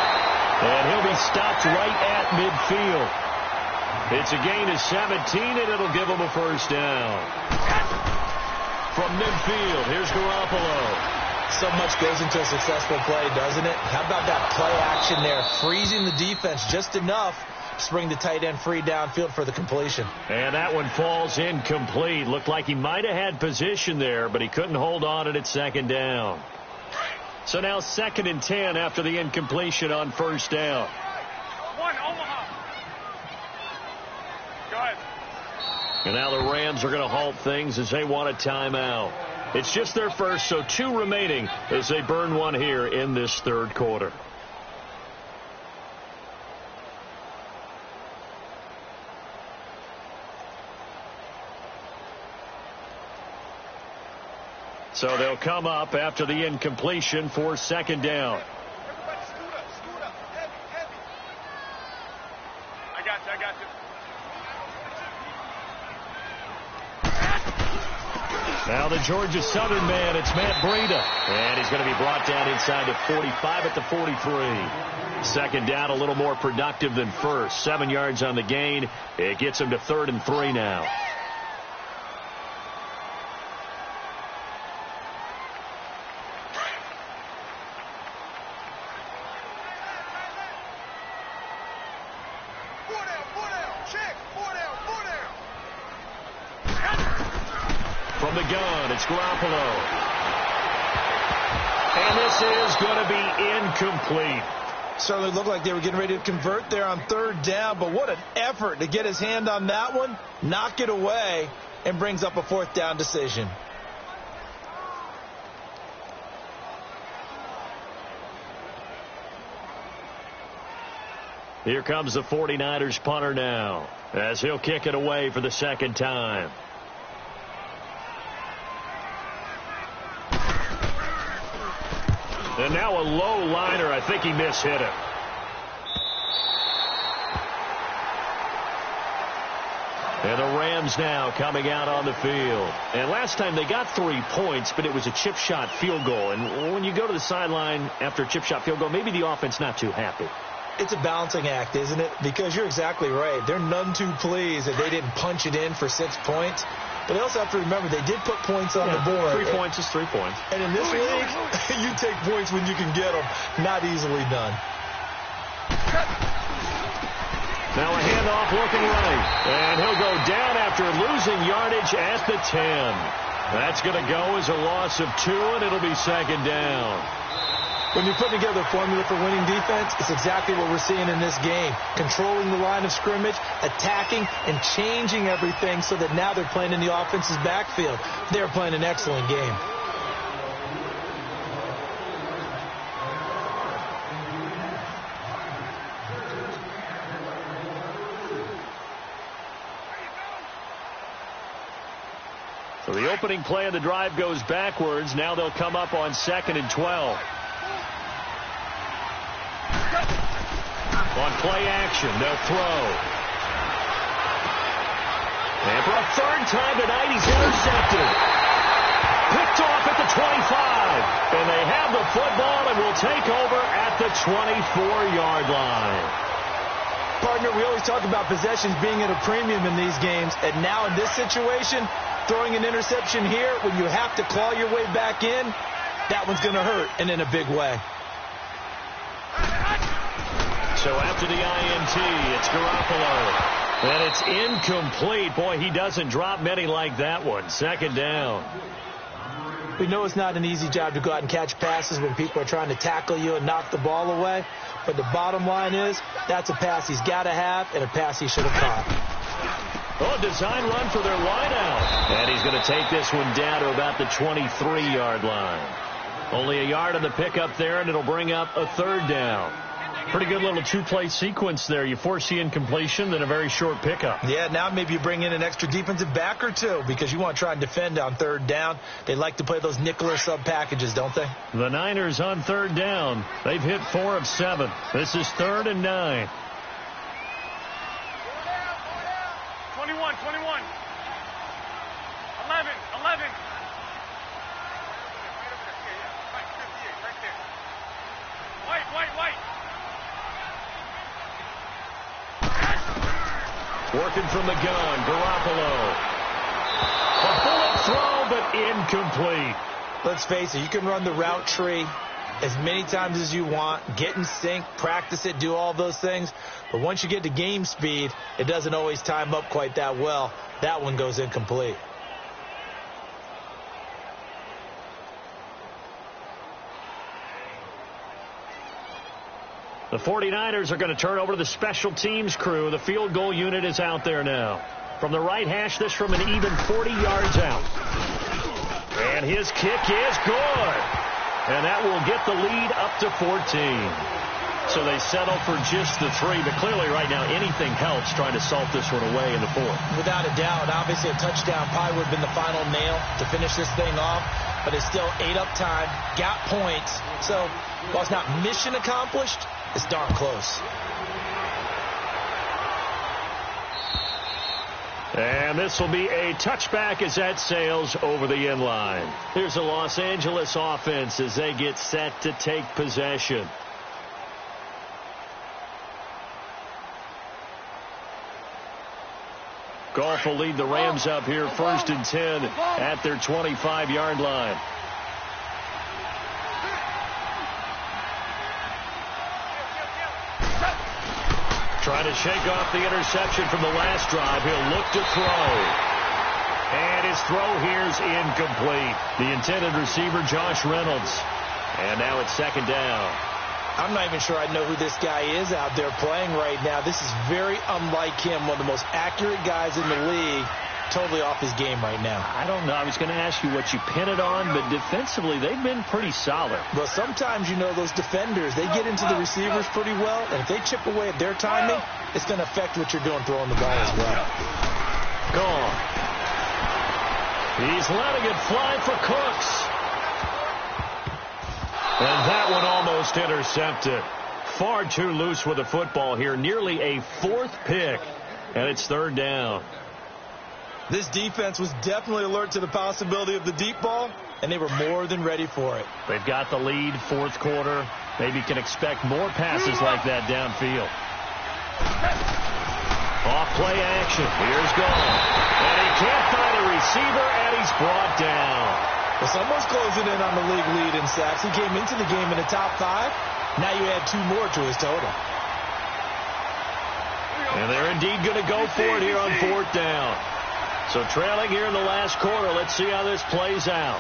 And he'll be stopped right at midfield. It's a gain of 17, and it'll give him a 1st down. From midfield, here's Garoppolo. So much goes into a successful play, doesn't it? How about that play action there, freezing the defense just enough to bring the tight end free downfield for the completion. And that one falls incomplete. Looked like he might have had position there, but he couldn't hold on it at 2nd down. So now 2nd and 10 after the incompletion on 1st down. And now the Rams are going to halt things as they want a timeout. It's just their first, so 2 remaining as they burn one here in this 3rd quarter. So they'll come up after the incompletion for 2nd down. Everybody scoot up. Heavy. I got you. Now the Georgia Southern man, it's Matt Breida. And he's going to be brought down inside the 45 at the 43. 2nd down, a little more productive than first. 7 yards on the gain. It gets him to 3rd and 3 now. From the gun, it's Garoppolo. And this is going to be incomplete. Certainly looked like they were getting ready to convert there on 3rd down, but what an effort to get his hand on that one, knock it away, and brings up a 4th down decision. Here comes the 49ers punter now, as he'll kick it away for the 2nd time. And now a low liner. I think he mishit him. And the Rams now coming out on the field. And last time they got 3 points, but it was a chip shot field goal. And when you go to the sideline after a chip shot field goal, maybe the offense not too happy. It's a balancing act, isn't it? Because you're exactly right. They're none too pleased that they didn't punch it in for 6 points. But they also have to remember they did put points on the board. 3 points is 3 points. And in this league, you take points when you can get them. Not easily done. Now a handoff looking right. And he'll go down after losing yardage at the 10. That's going to go as a loss of 2, and it'll be 2nd down. When you're putting together a formula for winning defense, it's exactly what we're seeing in this game. Controlling the line of scrimmage, attacking, and changing everything so that now they're playing in the offense's backfield. They're playing an excellent game. So the opening play of the drive goes backwards. Now they'll come up on 2nd and 12. On play action, they'll throw. And for a third time tonight, he's intercepted. Picked off at the 25. And they have the football and will take over at the 24-yard line. Partner, we always talk about possessions being at a premium in these games. And now in this situation, throwing an interception here when you have to claw your way back in, that one's going to hurt, and in a big way. So after the INT, it's Garoppolo. And it's incomplete. Boy, he doesn't drop many like that one. 2nd down. We know it's not an easy job to go out and catch passes when people are trying to tackle you and knock the ball away. But the bottom line is, that's a pass he's got to have and a pass he should have caught. Oh, design run for their wideout. And he's going to take this one down to about the 23-yard line. Only a yard on the pickup there, and it'll bring up a 3rd down. Pretty good little two-play sequence there. You force the incompletion, then a very short pickup. Yeah, now maybe you bring in an extra defensive back or two because you want to try and defend on 3rd down. They like to play those nickel or sub packages, don't they? The Niners on 3rd down. They've hit 4 of 7. This is 3rd and 9. 21, 21. 11, 11. White. Working from the gun, Garoppolo. A bullet throw, but incomplete. Let's face it, you can run the route tree as many times as you want, get in sync, practice it, do all those things. But once you get to game speed, it doesn't always time up quite that well. That one goes incomplete. The 49ers are going to turn over to the special teams crew. The field goal unit is out there now. From the right hash, this from an even 40 yards out. And his kick is good. And that will get the lead up to 14. So they settle for just the 3. But clearly right now anything helps trying to salt this one away in the 4th. Without a doubt, obviously a touchdown probably would have been the final nail to finish this thing off. But it's still ate up time, got points. So while it's not mission accomplished, it's darn close. And this will be a touchback as that sails over the end line. Here's the Los Angeles offense as they get set to take possession. Goff will lead the Rams up here 1st and 10 at their 25-yard line. Trying to shake off the interception from the last drive. He'll look to throw. And his throw here's incomplete. The intended receiver, Josh Reynolds. And now it's 2nd down. I'm not even sure I know who this guy is out there playing right now. This is very unlike him, one of the most accurate guys in the league. Totally off his game right now. I don't know. I was going to ask you what you pin it on, but defensively they've been pretty solid. Well, sometimes, you know, those defenders, they get into the receivers pretty well, and if they chip away at their timing, it's going to affect what you're doing throwing the ball as well. Gone. He's letting it fly for Cooks. And that one almost intercepted. Far too loose with the football here. Nearly a 4th pick, and it's 3rd down. This defense was definitely alert to the possibility of the deep ball, and they were more than ready for it. They've got the lead, 4th quarter. Maybe can expect more passes like that downfield. Off play action. Here's Goff. And he can't find a receiver, and he's brought down. Well, someone's closing in on the league lead in sacks. He came into the game in the top 5. Now you add 2 more to his total. And they're indeed going to go for it here on 4th down. So trailing here in the last quarter. Let's see how this plays out.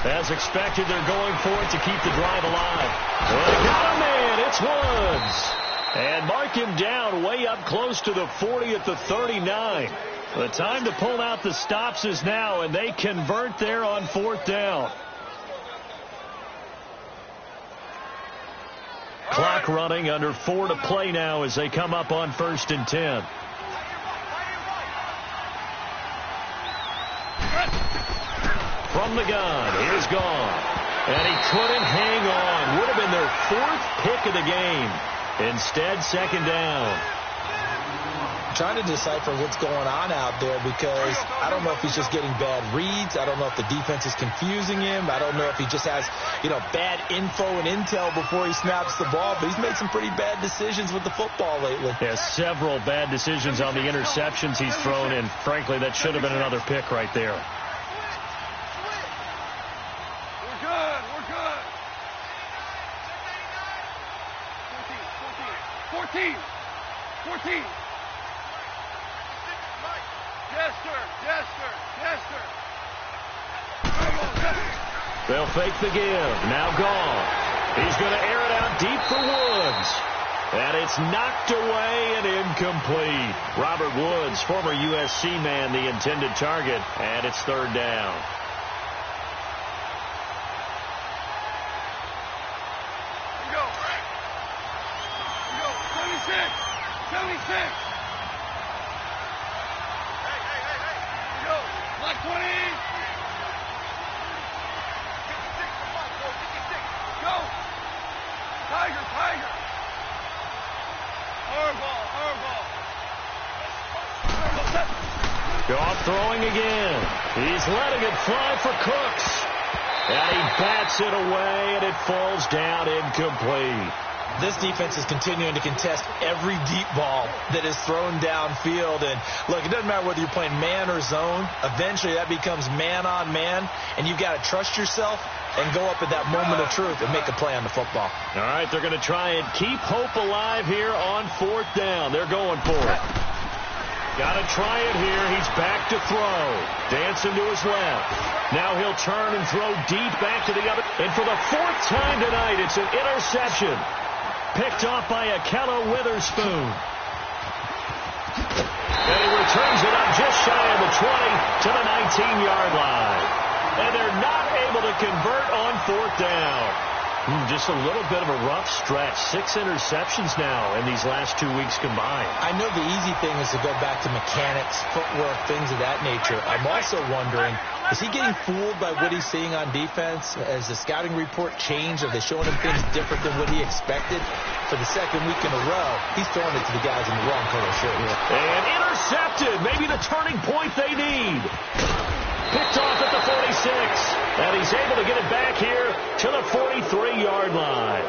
As expected, they're going for it to keep the drive alive. Well, they got him in. It's Woods. And mark him down way up close to the 40 at the 39. The time to pull out the stops is now, and they convert there on 4th down. Clock running, under 4 to play now as they come up on 1st and 10. From the gun, here's gone. And he couldn't hang on. Would have been their 4th pick of the game. Instead, 2nd down. Trying to decipher what's going on out there because I don't know if he's just getting bad reads. I don't know if the defense is confusing him. I don't know if he just has, bad info and intel before he snaps the ball. But he's made some pretty bad decisions with the football lately. Yeah, several bad decisions on the interceptions he's thrown in. Frankly, that should have been another pick right there. We're good. We're good. 14. Yes, sir. Yes, sir. Yes, sir. They'll fake the give. Now gone. He's going to air it out deep for Woods. And it's knocked away and incomplete. Robert Woods, former USC man, the intended target. And it's 3rd down. Here we go. 76. Black 20. Go. Tiger. Hardball. Goff throwing again. He's letting it fly for Cooks. And he bats it away, and it falls down incomplete. This defense is continuing to contest every deep ball that is thrown downfield. And, look, it doesn't matter whether you're playing man or zone. Eventually, that becomes man-on-man, and you've got to trust yourself and go up at that moment of truth and make a play on the football. All right, they're going to try and keep hope alive here on 4th down. They're going for it. Got to try it here. He's back to throw. Dancing to his left. Now he'll turn and throw deep back to the other. And for the 4th time tonight, it's an interception. Picked off by Akello Witherspoon. And he returns it up just shy of the 20 to the 19-yard line. And they're not able to convert on 4th down. Just a little bit of a rough stretch. 6 interceptions now in these last 2 weeks combined. I know the easy thing is to go back to mechanics, footwork, things of that nature. I'm also wondering, is he getting fooled by what he's seeing on defense? Has the scouting report changed? Are they showing him things different than what he expected? For the 2nd week in a row, he's throwing it to the guys in the wrong color shirt. And intercepted. Maybe the turning point they need. Picked off at the 46. And he's able to get it back here to the 43-yard line.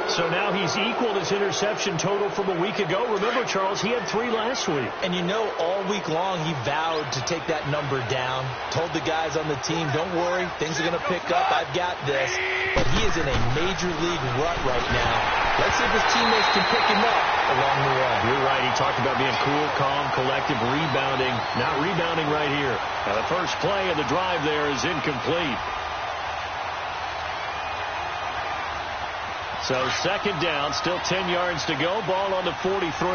So now he's equaled his interception total from a week ago. Remember, Charles, he had 3 last week. And all week long he vowed to take that number down. Told the guys on the team, don't worry, things are going to pick up. I've got this. But he is in a major league rut right now. Let's see if his teammates can pick him up along the way. You're right. He talked about being cool, calm, collective, rebounding. Not rebounding right here. Now the first play of the drive there is incomplete. So 2nd down, still 10 yards to go. Ball on the 43.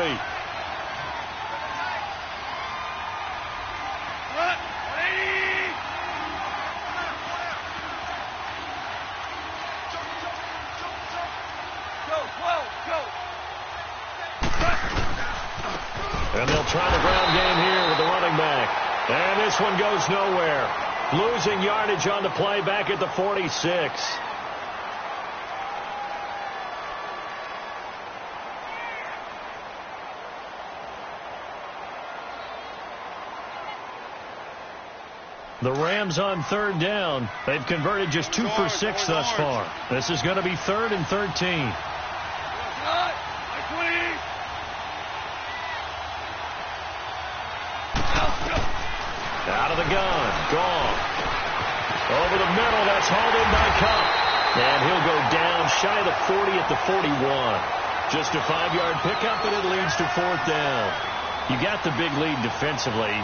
And they'll try the ground game here with the running back. And this one goes nowhere. Losing yardage on the play back at the 46. The Rams on 3rd down. They've converted just 2 for 6 thus far. This is going to be 3rd and 13. Out of the gun. Gone. Over the middle. That's hauled in by Cup. And he'll go down shy of the 40 at the 41. Just a 5-yard pickup, and it leads to 4th down. You got the big lead defensively.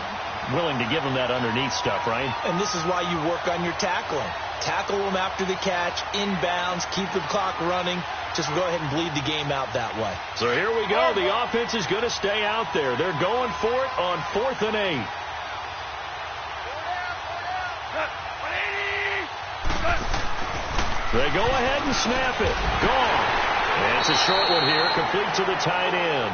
willing to give them that underneath stuff, right? And this is why you work on your tackling. Tackle them after the catch, inbounds, keep the clock running. Just go ahead and bleed the game out that way. So here we go. The offense is going to stay out there. They're going for it on 4th and 8. They go ahead and snap it. Gone. And it's a short one here, complete to the tight end.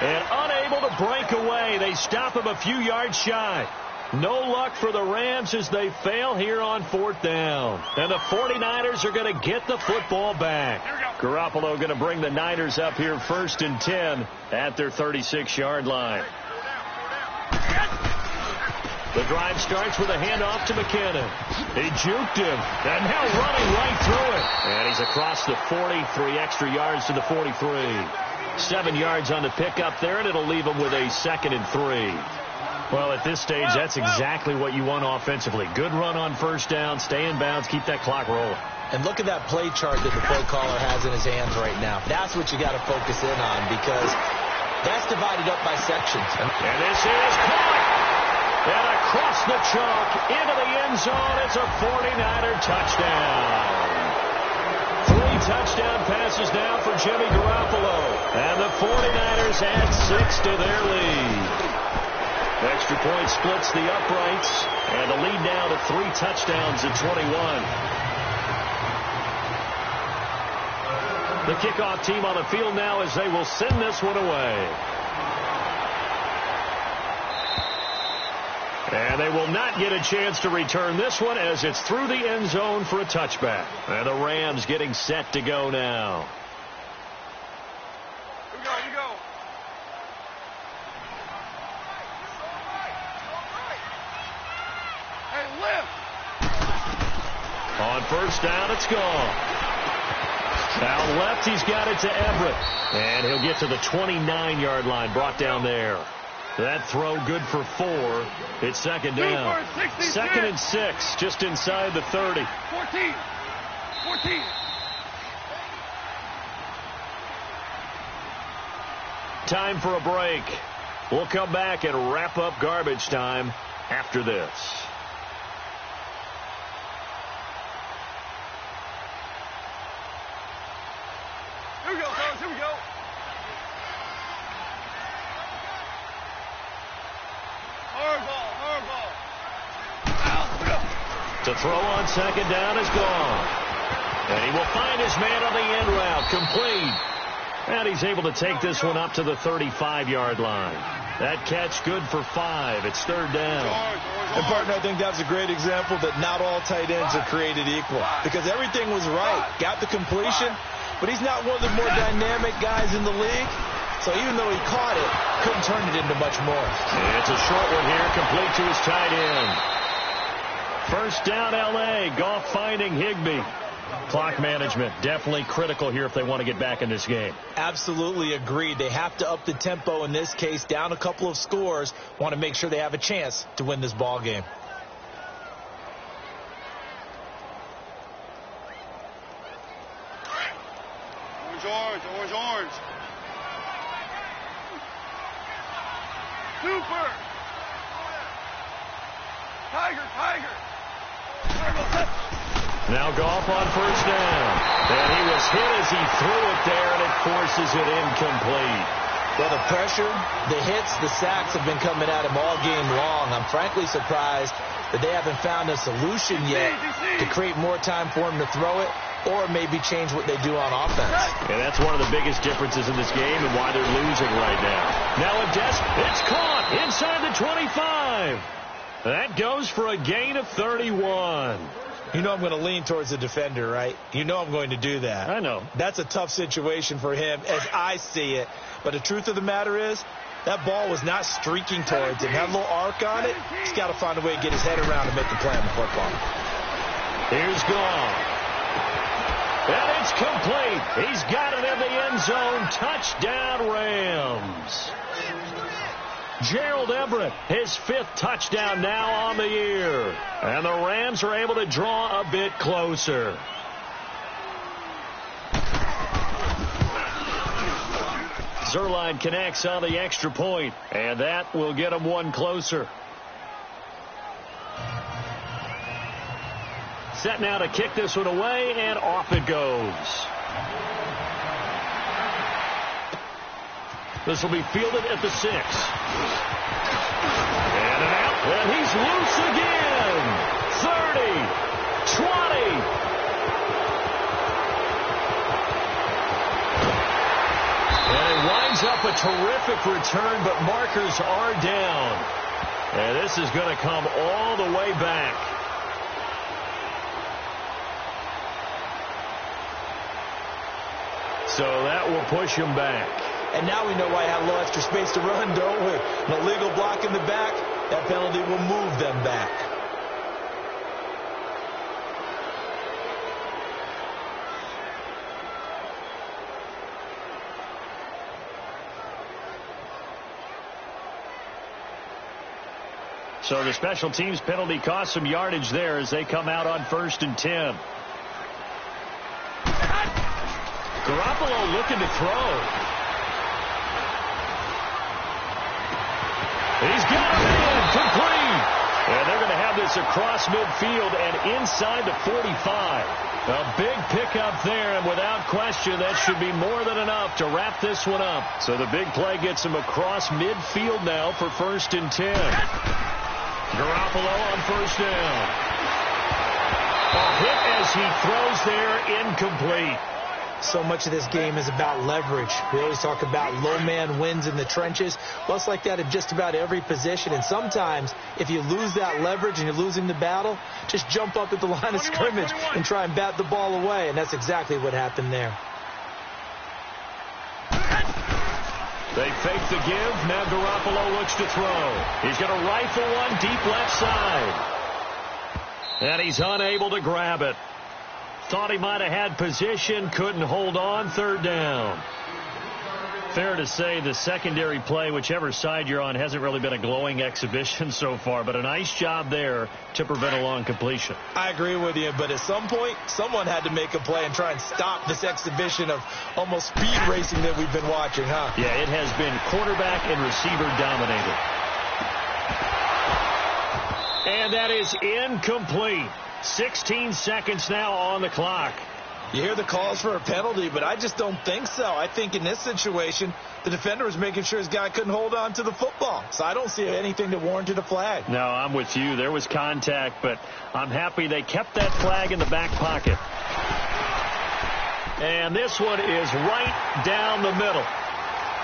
And unable to break away. They stop him a few yards shy. No luck for the Rams as they fail here on 4th down. And the 49ers are going to get the football back. Garoppolo going to bring the Niners up here 1st and 10 at their 36-yard line. The drive starts with a handoff to McKinnon. He juked him, and now running right through it. And he's across the 40, 3 extra yards to the 43. 7 yards on the pickup there, and it'll leave him with a 2nd and 3. Well, at this stage, that's exactly what you want offensively. Good run on 1st down, stay in bounds, keep that clock rolling. And look at that play chart that the play caller has in his hands right now. That's what you got to focus in on, because that's divided up by sections. And this is caught. And across the chalk into the end zone, it's a 49er touchdown. 3 touchdown passes now for Jimmy Garoppolo. And the 49ers add 6 to their lead. Extra point splits the uprights. And the lead now to 3 touchdowns at 21. The kickoff team on the field now as they will send this one away. And they will not get a chance to return this one as it's through the end zone for a touchback. And the Rams getting set to go now. Here we go. Hey, lift. On 1st down, it's gone. Out left, he's got it to Everett. And he'll get to the 29-yard line, brought down there. That throw good for 4. It's 2nd down. 2nd and 6, just inside the 30. 14. Time for a break. We'll come back and wrap up garbage time after this. Here we go, fellas. Here we go. Hard ball. To throw on 2nd down is gone. And he will find his man on the end route. Complete. And he's able to take this one up to the 35-yard line. That catch good for 5. It's 3rd down. And, partner, I think that's a great example that not all tight ends are created equal. Because everything was right. Got the completion, but he's not one of the more dynamic guys in the league. So even though he caught it, couldn't turn it into much more. It's a short one here, complete to his tight end. 1st down, L.A. Goff finding Higbee. Clock management definitely critical here if they want to get back in this game. Absolutely agreed. They have to up the tempo in this case, down a couple of scores. Want to make sure they have a chance to win this ball game. Orange. Super. Tiger. Now Goff on 1st down. And he was hit as he threw it there, and it forces it incomplete. Well, the pressure, the hits, the sacks have been coming at him all game long. I'm frankly surprised that they haven't found a solution yet to create more time for him to throw it or maybe change what they do on offense. And that's one of the biggest differences in this game and why they're losing right now. Now a it's caught inside the 25. That goes for a gain of 31. You know I'm going to lean towards the defender, right? You know I'm going to do that. I know. That's a tough situation for him as I see it. But the truth of the matter is, that ball was not streaking towards him. Had a little arc on it. He's got to find a way to get his head around and make the play on the football. Here's Goff. And it's complete. He's got it in the end zone. Touchdown, Rams. Gerald Everett, his 5th touchdown now on the year. And the Rams are able to draw a bit closer. Zerline connects on the extra point, and that will get them one closer. Set now to kick this one away, and off it goes. This will be fielded at the 6. And an out. And he's loose again. 30, 20. And it winds up a terrific return, but markers are down. And this is going to come all the way back. So that will push him back. And now we know why he had a little extra space to run, don't we? An illegal block in the back, that penalty will move them back. So the special teams penalty cost some yardage there as they come out on 1st and 10. Garoppolo looking to throw. He's got him in, complete. And they're going to have this across midfield and inside the 45. A big pickup there, and without question, that should be more than enough to wrap this one up. So the big play gets him across midfield now for 1st and 10. Garoppolo on 1st down. A hit as he throws there, incomplete. So much of this game is about leverage. We always talk about low man wins in the trenches. Well, it's like that in just about every position. And sometimes, if you lose that leverage and you're losing the battle, just jump up at the line of scrimmage and try and bat the ball away. And that's exactly what happened there. They fake the give. Now Garoppolo looks to throw. He's going to rifle one deep left side. And he's unable to grab it. Thought he might have had position, couldn't hold on, 3rd down. Fair to say the secondary play, whichever side you're on, hasn't really been a glowing exhibition so far, but a nice job there to prevent a long completion. I agree with you, but at some point, someone had to make a play and try and stop this exhibition of almost speed racing that we've been watching, huh? Yeah, it has been quarterback and receiver dominated. And that is incomplete. 16 seconds now on the clock. You hear the calls for a penalty, but I just don't think so. I think in this situation, the defender was making sure his guy couldn't hold on to the football. So I don't see anything that warranted a flag. No, I'm with you. There was contact, but I'm happy they kept that flag in the back pocket. And this one is right down the middle.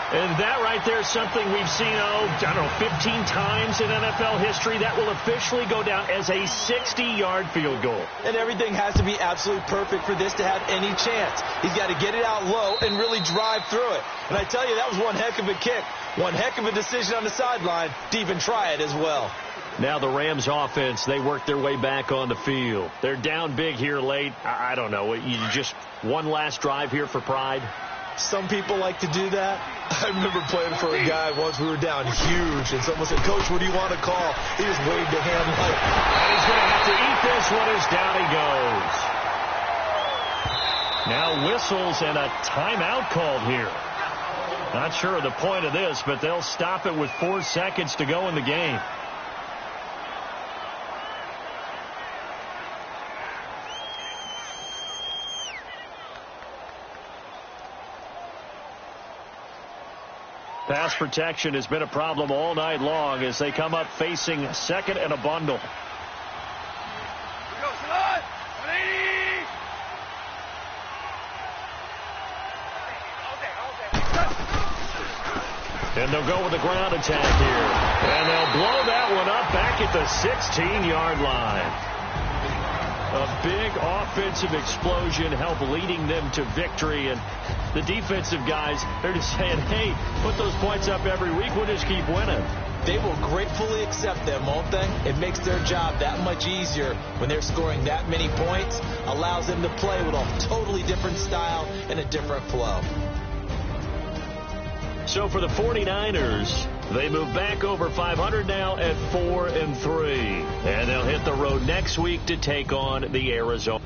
And that right there is something we've seen, 15 times in NFL history. That will officially go down as a 60-yard field goal. And everything has to be absolutely perfect for this to have any chance. He's got to get it out low and really drive through it. And I tell you, that was one heck of a kick. One heck of a decision on the sideline to even try it as well. Now the Rams offense, they work their way back on the field. They're down big here late. I don't know. You just one last drive here for pride? Some people like to do that. I remember playing for a guy once. We were down huge, and someone said, "Coach, what do you want to call?" He just waved a hand like, and he's going to have to eat this one as down he goes. Now whistles and a timeout called here. Not sure of the point of this, but they'll stop it with 4 seconds to go in the game. Pass protection has been a problem all night long as they come up facing 2nd and a bundle. And they'll go with the ground attack here. And they'll blow that one up back at the 16-yard line. A big offensive explosion helped leading them to victory. And the defensive guys, they're just saying, hey, put those points up every week. We'll just keep winning. They will gratefully accept them, won't they? It makes their job that much easier when they're scoring that many points. Allows them to play with a totally different style and a different flow. So for the 49ers, they move back over 500 now at 4-3. And they'll hit the road next week to take on the Arizona.